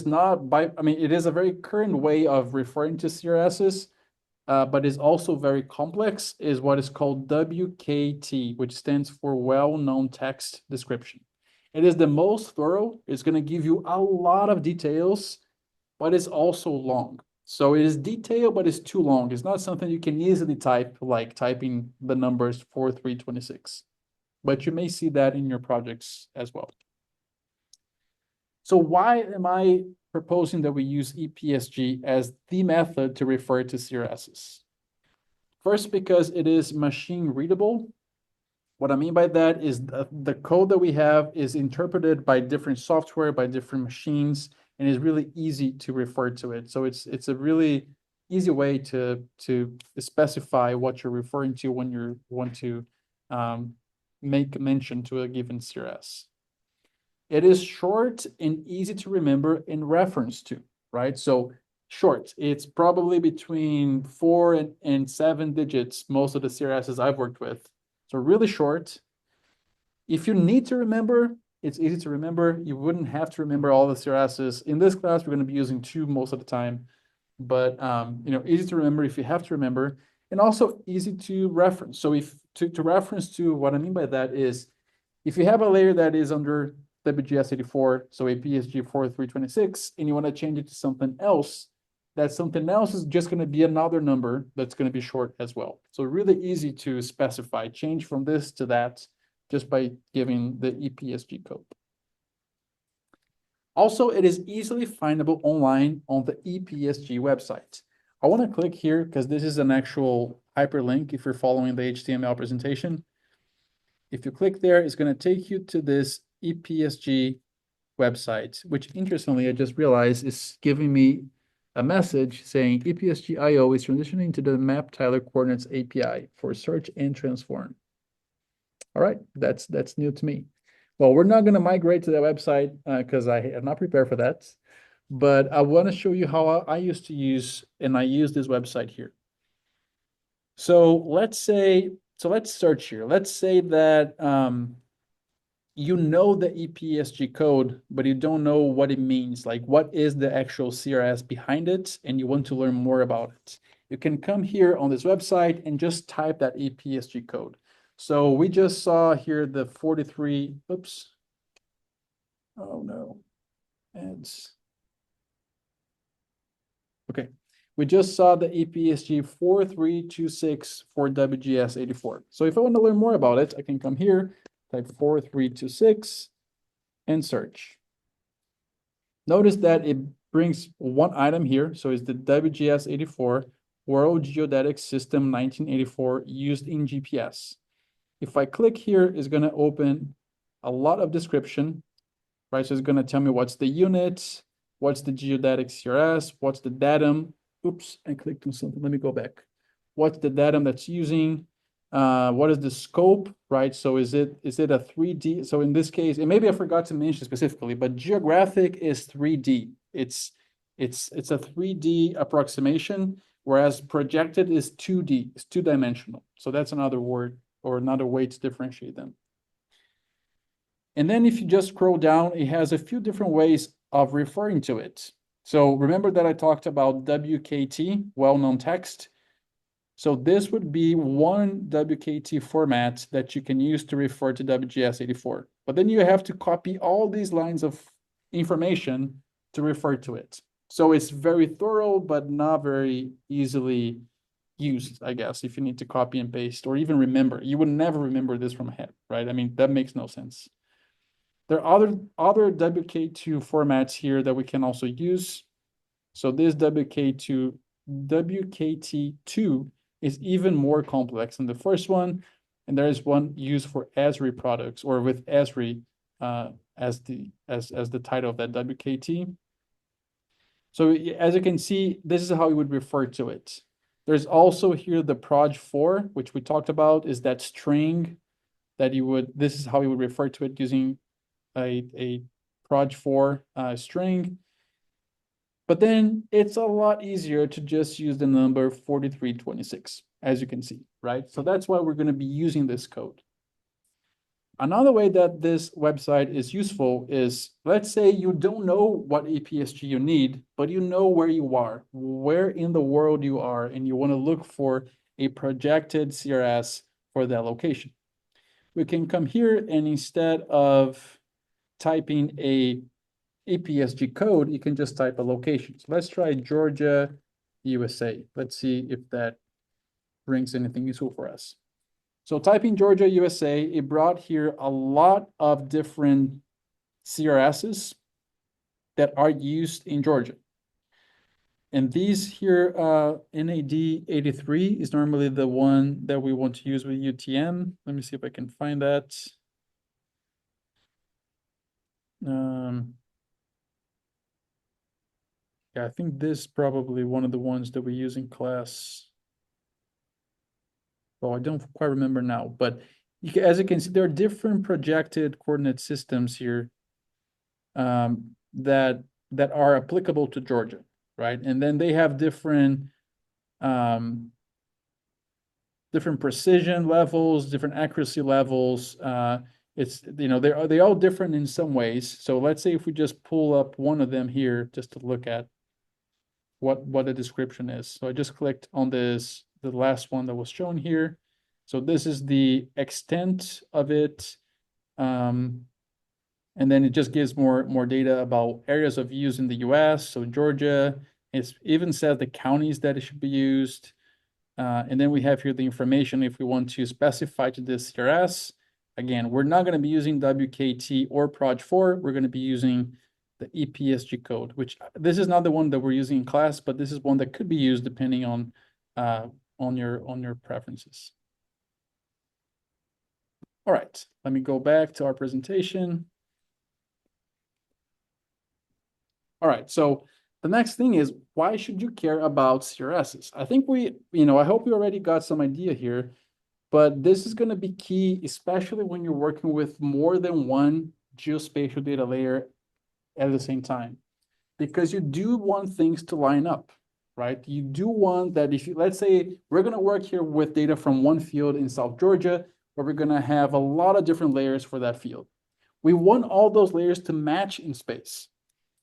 a very current way of referring to CRSs, but is also very complex, is what is called WKT, which stands for well-known text description. It is the most thorough. It's going to give you a lot of details, but it's also long. So it is detailed, but it's too long. It's not something you can easily type, like typing the numbers 4326. But you may see that in your projects as well. So why am I proposing that we use EPSG as the method to refer to CRSs? First, because it is machine readable. What I mean by that is the code that we have is interpreted by different software, by different machines, and is really easy to refer to it. So it's a really easy way to specify what you're referring to when you want to make mention to a given CRS. It is short and easy to remember in reference to, right? So short, it's probably between 4 and 7 digits, most of the CRSs I've worked with. So really short. If you need to remember, it's easy to remember. You wouldn't have to remember all the CRSs. In this class, we're going to be using 2 most of the time, but easy to remember if you have to remember, and also easy to reference. So if to reference to, what I mean by that is, if you have a layer that is under WGS84, so a PSG 4326, and you want to change it to something else, that something else is just going to be another number that's going to be short as well. So really easy to specify, change from this to that, just by giving the EPSG code. Also, it is easily findable online on the EPSG website. I want to click here because this is an actual hyperlink if you're following the HTML presentation. If you click there, it's going to take you to this EPSG website, which interestingly, I just realized is giving me a message saying EPSG IO is transitioning to the map tiler coordinates API for search and transform. All right, that's new to me. Well, we're not going to migrate to that website because I am not prepared for that. But I want to show you how I used to use, and I use this website here. So let's search here. Let's say that you know the EPSG code, but you don't know what it means. Like, what is the actual CRS behind it, and you want to learn more about it. You can come here on this website and just type that EPSG code. So we just saw here the 43, oops. Oh no, it's, okay. We just saw the EPSG 4326 for WGS84. So if I want to learn more about it, I can come here, type 4326 and search. Notice that it brings one item here. So it's the WGS84 World Geodetic System 1984 used in GPS. If I click here, it's going to open a lot of description, right? So it's going to tell me what's the unit, what's the geodetic CRS, what's the datum. Oops, I clicked on something. Let me go back. What's the datum that's using? What is the scope, right? So is it a 3D? So in this case, and maybe I forgot to mention specifically, but geographic is 3D. It's a 3D approximation, whereas projected is 2D. It's 2-dimensional. So that's another word or another way to differentiate them. And then if you just scroll down, it has a few different ways of referring to it. So remember that I talked about WKT, well-known text. So this would be one WKT format that you can use to refer to WGS84. But then you have to copy all these lines of information to refer to it. So it's very thorough, but not very easily used, I guess, if you need to copy and paste or even remember. You would never remember this from head, right? I mean, that makes no sense. There are other WK2 formats here that we can also use. So this WKT2 is even more complex than the first one. And there is one used for Esri products or with Esri as the title of that WKT. So as you can see, this is how you would refer to it. There's also here the proj4, which we talked about, is that string that this is how you would refer to it using a proj4 string. But then it's a lot easier to just use the number 4326, as you can see, right? So that's why we're going to be using this code. Another way that this website is useful is, let's say you don't know what EPSG you need, but you know where you are, where in the world you are, and you want to look for a projected CRS for that location. We can come here and instead of typing a EPSG code, you can just type a location. So let's try Georgia, USA. Let's see if that brings anything useful for us. So typing Georgia, USA, it brought here a lot of different CRSs that are used in Georgia. And these here, NAD 83 is normally the one that we want to use with UTM. Let me see if I can find that. Yeah, I think this is probably one of the ones that we use in class. Well, I don't quite remember now, but as you can see, there are different projected coordinate systems here that are applicable to Georgia, right? And then they have different different precision levels, different accuracy levels. It's, you know, they're all different in some ways. So let's say if we just pull up one of them here just to look at what the description is. So I just clicked on this, the last one that was shown here. So this is the extent of it. And then it just gives more data about areas of use in the US. So Georgia, it even says the counties that it should be used. And then we have here the information if we want to specify to this CRS. Again, we're not going to be using WKT or proj4. We're going to be using the EPSG code, which this is not the one that we're using in class, but this is one that could be used depending on your preferences. All right, let me go back to our presentation. All right, so the next thing is, why should you care about CRSs? I think I hope we already got some idea here, but this is going to be key, especially when you're working with more than one geospatial data layer at the same time, because you do want things to line up, right? You do want that if you, let's say we're going to work here with data from one field in South Georgia, where we're going to have a lot of different layers for that field. We want all those layers to match in space.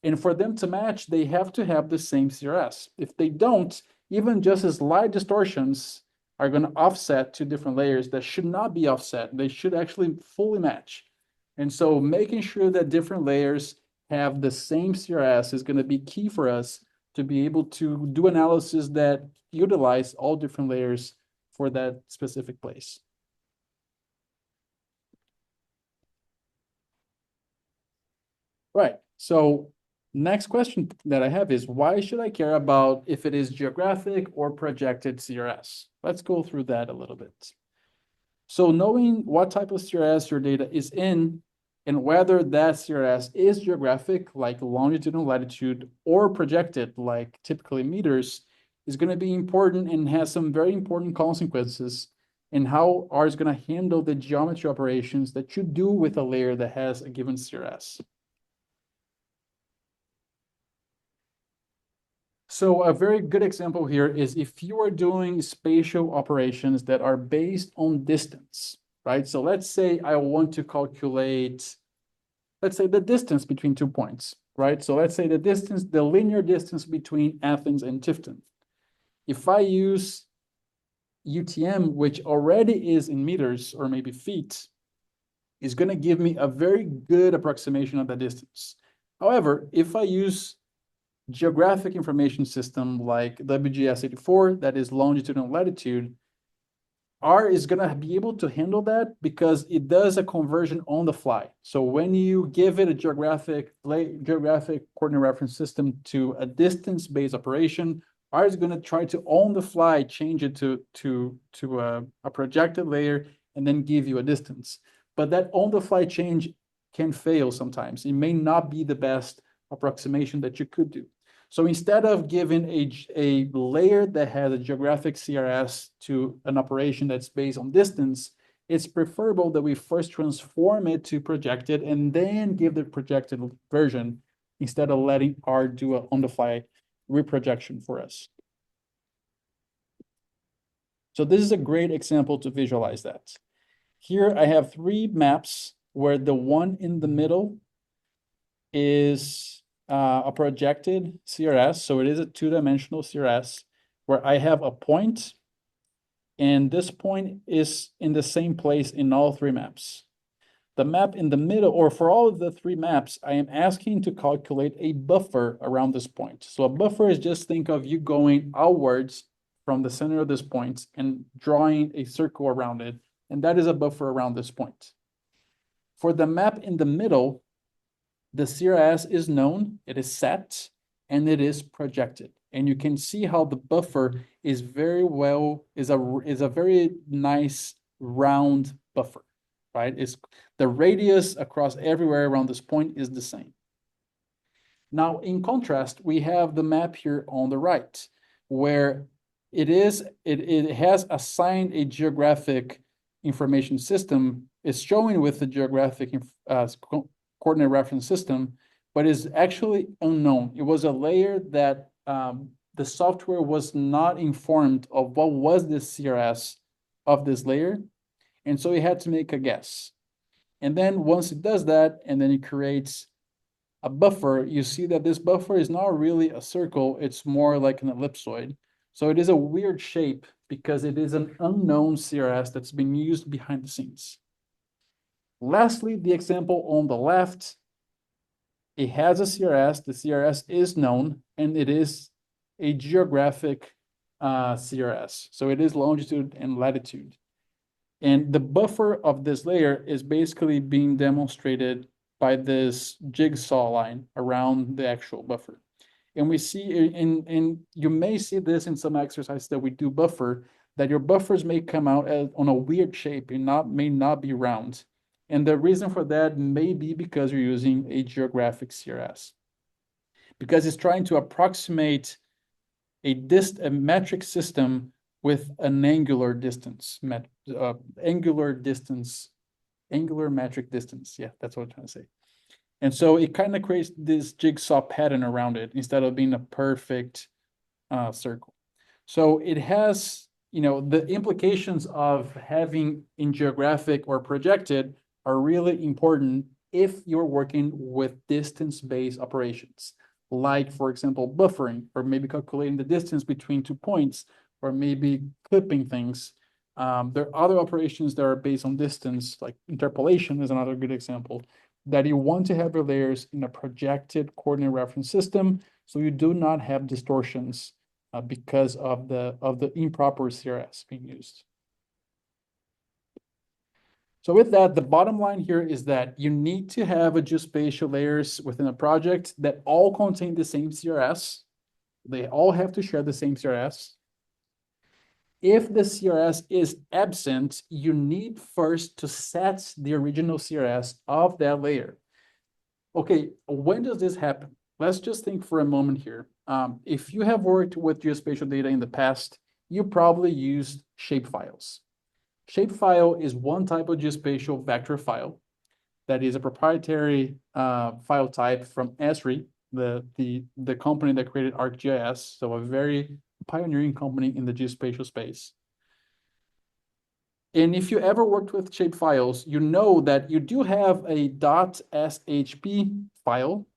And for them to match, they have to have the same CRS. If they don't, even just as slight distortions are going to offset to different layers that should not be offset. They should actually fully match. And so making sure that different layers have the same CRS is going to be key for us to be able to do analysis that utilize all different layers for that specific place. Right. So next question that I have is, why should I care about if it is geographic or projected CRS? Let's go through that a little bit. So knowing what type of CRS your data is in and whether that CRS is geographic, like longitude and latitude, or projected, like typically meters, is going to be important and has some very important consequences in how R is going to handle the geometry operations that you do with a layer that has a given CRS. So a very good example here is if you are doing spatial operations that are based on distance, right? So let's say I want to calculate, let's say the distance between 2 points, right? So let's say the distance, the linear distance between Athens and Tifton. If I use UTM, which already is in meters or maybe feet, is going to give me a very good approximation of the distance. However, if I use geographic information system like WGS84, that is longitude and latitude, R is going to be able to handle that because it does a conversion on the fly. So when you give it a geographic coordinate reference system to a distance-based operation, R is going to try to on the fly change it to a projected layer and then give you a distance. But that on the fly change can fail sometimes. It may not be the best approximation that you could do. So instead of giving a layer that has a geographic CRS to an operation that's based on distance, it's preferable that we first transform it to projected and then give the projected version instead of letting R do an on-the-fly reprojection for us. So this is a great example to visualize that. Here I have 3 maps where the one in the middle is a projected CRS. So it is a 2-dimensional CRS where I have a point, and this point is in the same place in all 3 maps. The map in the middle, or for all of the 3 maps, I am asking to calculate a buffer around this point. So a buffer is just think of you going outwards from the center of this point and drawing a circle around it, and that is a buffer around this point. For the map in the middle, the CRS is known, it is set, and it is projected. And you can see how the buffer is very a very nice round buffer, right? The radius across everywhere around this point is the same. Now, in contrast, we have the map here on the right, where it has assigned a geographic information system. It's showing with the geographic coordinate reference system, but is actually unknown. It was a layer that the software was not informed of what was the CRS of this layer, and so it had to make a guess. And then once it does that, and then it creates a buffer, you see that this buffer is not really a circle, it's more like an ellipsoid. So it is a weird shape because it is an unknown CRS that's been used behind the scenes. Lastly, the example on the left, it has a CRS, the CRS is known, and it is a geographic CRS. So it is longitude and latitude. And the buffer of this layer is basically being demonstrated by this jigsaw line around the actual buffer. And we see, and you may see this in some exercises that we do buffer, that your buffers may come out on a weird shape and may not be round. And the reason for that may be because you're using a geographic CRS. Because it's trying to approximate a metric system with an angular distance, angular metric distance. Yeah, that's what I'm trying to say. And so it kind of creates this jigsaw pattern around it instead of being a perfect circle. So it has, the implications of having in geographic or projected are really important if you're working with distance-based operations, like, for example, buffering, or maybe calculating the distance between 2 points, or maybe clipping things. There are other operations that are based on distance, like interpolation is another good example, that you want to have your layers in a projected coordinate reference system, so you do not have distortions because of the improper CRS being used. So with that, the bottom line here is that you need to have a geospatial layers within a project that all contain the same CRS. They all have to share the same CRS. If the CRS is absent, you need first to set the original CRS of that layer. Okay, when does this happen? Let's just think for a moment here. If you have worked with geospatial data in the past, you probably used shapefiles. Shapefile is one type of geospatial vector file that is a proprietary file type from Esri, the company that created ArcGIS, so a very pioneering company in the geospatial space. And if you ever worked with shapefiles, you know that you do have a .shp file,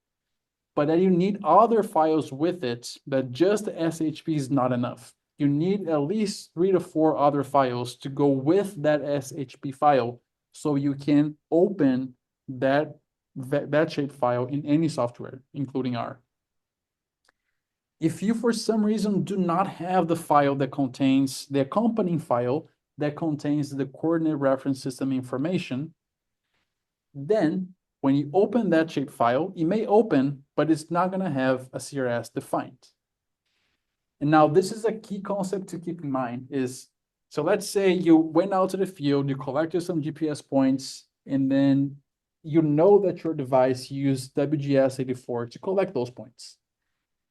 but that you need other files with it, that just the SHP is not enough. You need at least 3 to 4 other files to go with that SHP file so you can open that shapefile in any software, including R. If you, for some reason, do not have the file that contains the accompanying file that contains the coordinate reference system information, then when you open that shape file, it may open, but it's not going to have a CRS defined. And now this is a key concept to keep in mind is, so let's say you went out to the field, you collected some GPS points, and then you know that your device used WGS84 to collect those points.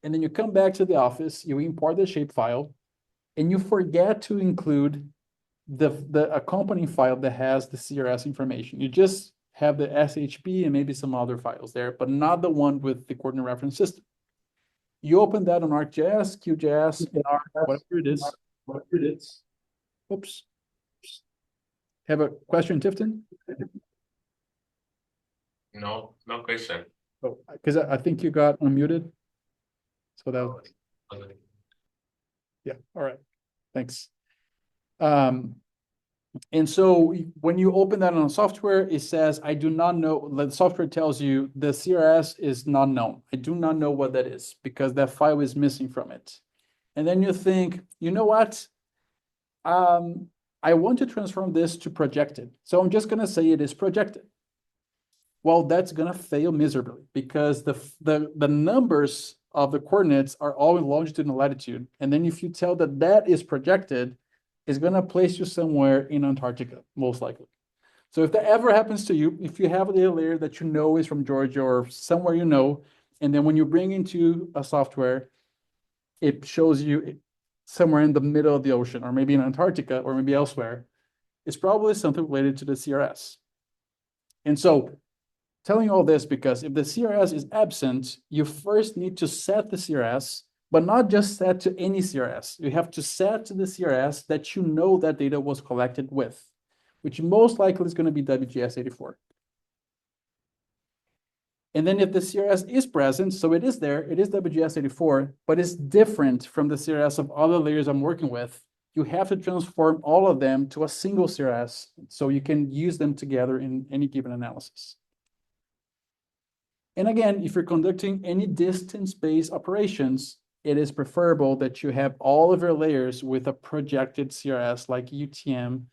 And then you come back to the office, you import the shapefile, and you forget to include the accompanying file that has the CRS information. You just have the SHP and maybe some other files there, but not the one with the coordinate reference system. You open that on ArcGIS, QGIS, NR, whatever it is. Oops. Have a question, Tifton? No question. Oh, because I think you got unmuted. So that, yeah, all right, thanks. And so when you open that on software, it says, I do not know, the software tells you the CRS is not known. I do not know what that is because that file is missing from it. And then you think, you know what? I want to transform this to projected. So I'm just gonna say it is projected. Well, that's gonna fail miserably because the numbers of the coordinates are all in longitude and latitude. And then if you tell that that is projected, it's gonna place you somewhere in Antarctica, most likely. So if that ever happens to you, if you have a data layer that you know is from Georgia or somewhere you know, and then when you bring into a software, it shows you somewhere in the middle of the ocean, or maybe in Antarctica, or maybe elsewhere, it's probably something related to the CRS. And so telling you all this because if the CRS is absent, you first need to set the CRS, but not just set to any CRS. You have to set to the CRS that you know that data was collected with, which most likely is going to be WGS84. And then if the CRS is present, so it is there, it is WGS84, but it's different from the CRS of other layers I'm working with, you have to transform all of them to a single CRS so you can use them together in any given analysis. And again, if you're conducting any distance-based operations, it is preferable that you have all of your layers with a projected CRS like UTM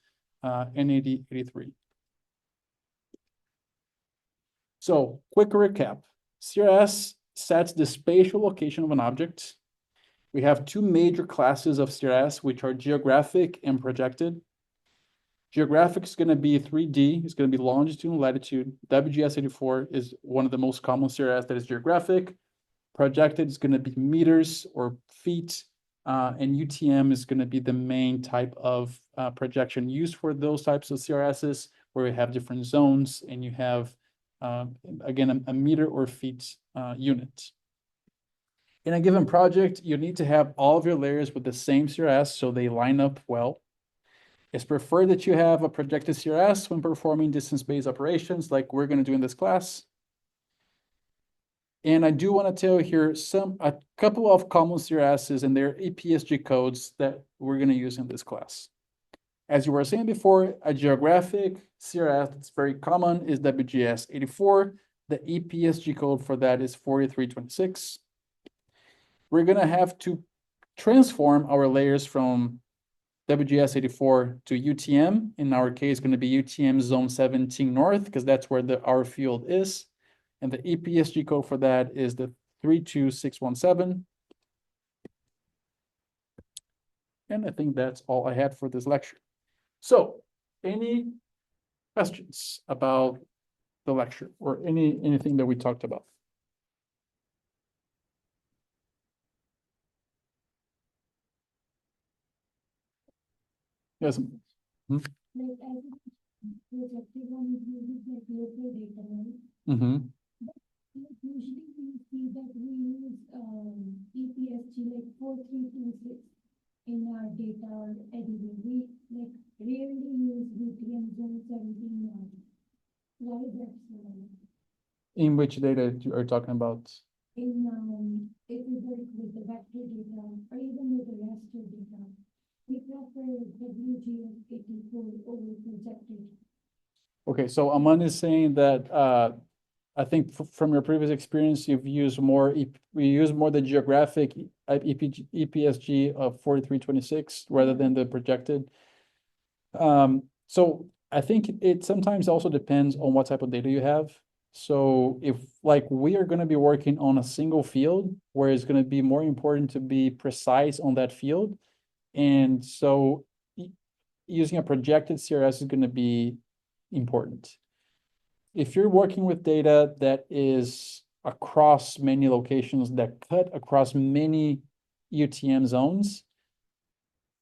N8083. So quick recap, CRS sets the spatial location of an object. We have two major classes of CRS, which are geographic and projected. Geographic is going to be 3D, it's going to be longitude and latitude. WGS84 is one of the most common CRS that is geographic. Projected is going to be meters or feet, and UTM is going to be the main type of projection used for those types of CRSs, where you have different zones and you have, again, a meter or feet unit. In a given project, you need to have all of your layers with the same CRS so they line up well. It's preferred that you have a projected CRS when performing distance-based operations like we're going to do in this class. And I do want to tell you here a couple of common CRSs and their EPSG codes that we're going to use in this class. As you were saying before, a geographic CRS that's very common is WGS84. The EPSG code for that is 4326. We're going to have to transform our layers from WGS84 to UTM. In our case, going to be UTM zone 17 north, because that's where our field is. And the EPSG code for that is the 32617. And I think that's all I had for this lecture. So, any questions about the lecture or anything that we talked about? Yes. Like as projected one uses like local data, right? Mm-hmm. Like usually we see that we use EPSG like 4326 in our data or editing. We like rarely use UTM zone 17 now. Why is that so? In which data you are talking about? In if we work with the vector data or even with the raster data, we prefer WGS84 over projected. Okay, so Aman is saying that I think from your previous experience, you've used more, we use more the geographic EPSG of 4326 rather than the projected. So I think it sometimes also depends on what type of data you have. So if like we are going to be working on a single field where it's going to be more important to be precise on that field. And so using a projected CRS is going to be important. If you're working with data that is across many locations that cut across many UTM zones,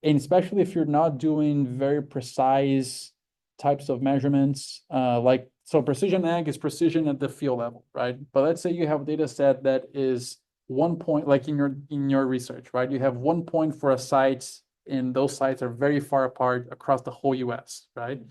and especially if you're not doing very precise types of measurements, like, so precision ag is precision at the field level, right? But let's say you have a data set that is 1 point, like in your research, right? You have 1 point for a site, and those sites are very far apart across the whole US, right?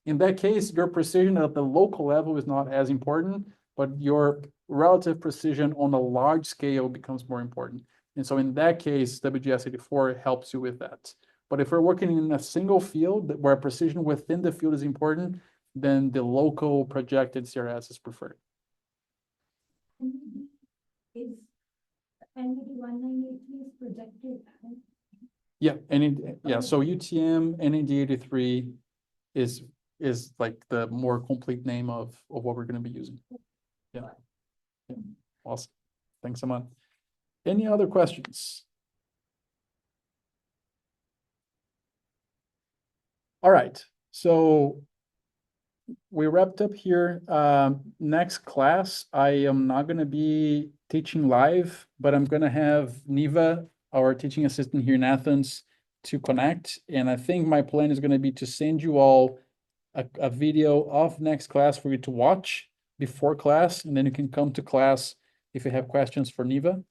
In that case, your precision at the local level is not as important, but your relative precision on a large scale becomes more important. And so in that case, WGS84 helps you with that. But if we're working in a single field where precision within the field is important, then the local projected CRS is preferred. Is NVD 1983 is projected, right? Yeah, so UTM NAD83 is like the more complete name of what we're going to be using. Yeah. Awesome. Thanks so much. Any other questions? All right, so we wrapped up here. Next class, I am not going to be teaching live, but I'm going to have Neva, our teaching assistant here in Athens, to connect. And I think my plan is going to be to send you all a video of next class for you to watch before class, and then you can come to class if you have questions for Neva.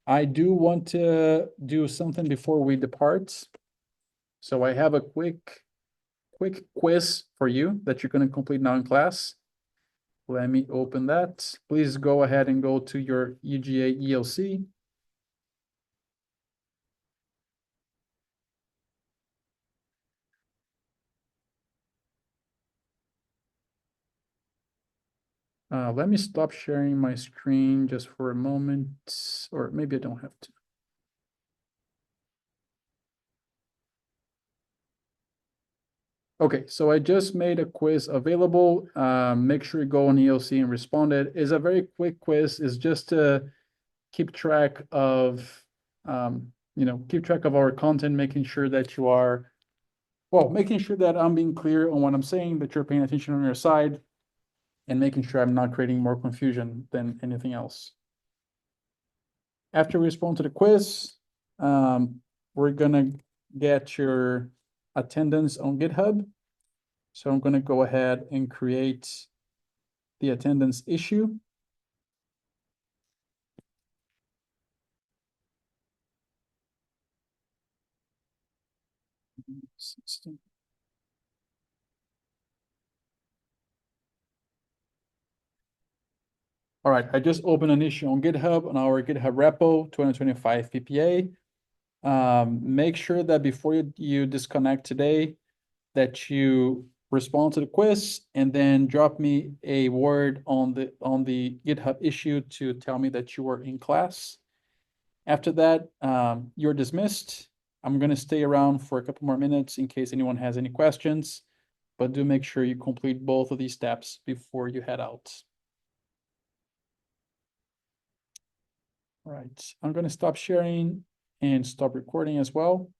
I do want to do something before we depart. So I have a quick quiz for you that you're going to complete now in class. Let me open that. Please go ahead and go to your UGA ELC. Let me stop sharing my screen just for a moment, or maybe I don't have to. Okay, so I just made a quiz available. Make sure you go on ELC and respond. It is a very quick quiz. It's just to keep track of, keep track of our content, making sure that you are, well, making sure that I'm being clear on what I'm saying, that you're paying attention on your side, and making sure I'm not creating more confusion than anything else. After we respond to the quiz, we're gonna get your attendance on GitHub. So I'm gonna go ahead and create the attendance issue. All right, I just opened an issue on GitHub on our GitHub repo 2025 PPA. Make sure that before you disconnect today, that you respond to the quiz and then drop me a word on the GitHub issue to tell me that you were in class. After that, you're dismissed. I'm going to stay around for a couple more minutes in case anyone has any questions, but do make sure you complete both of these steps before you head out. All right, I'm going to stop sharing and stop recording as well.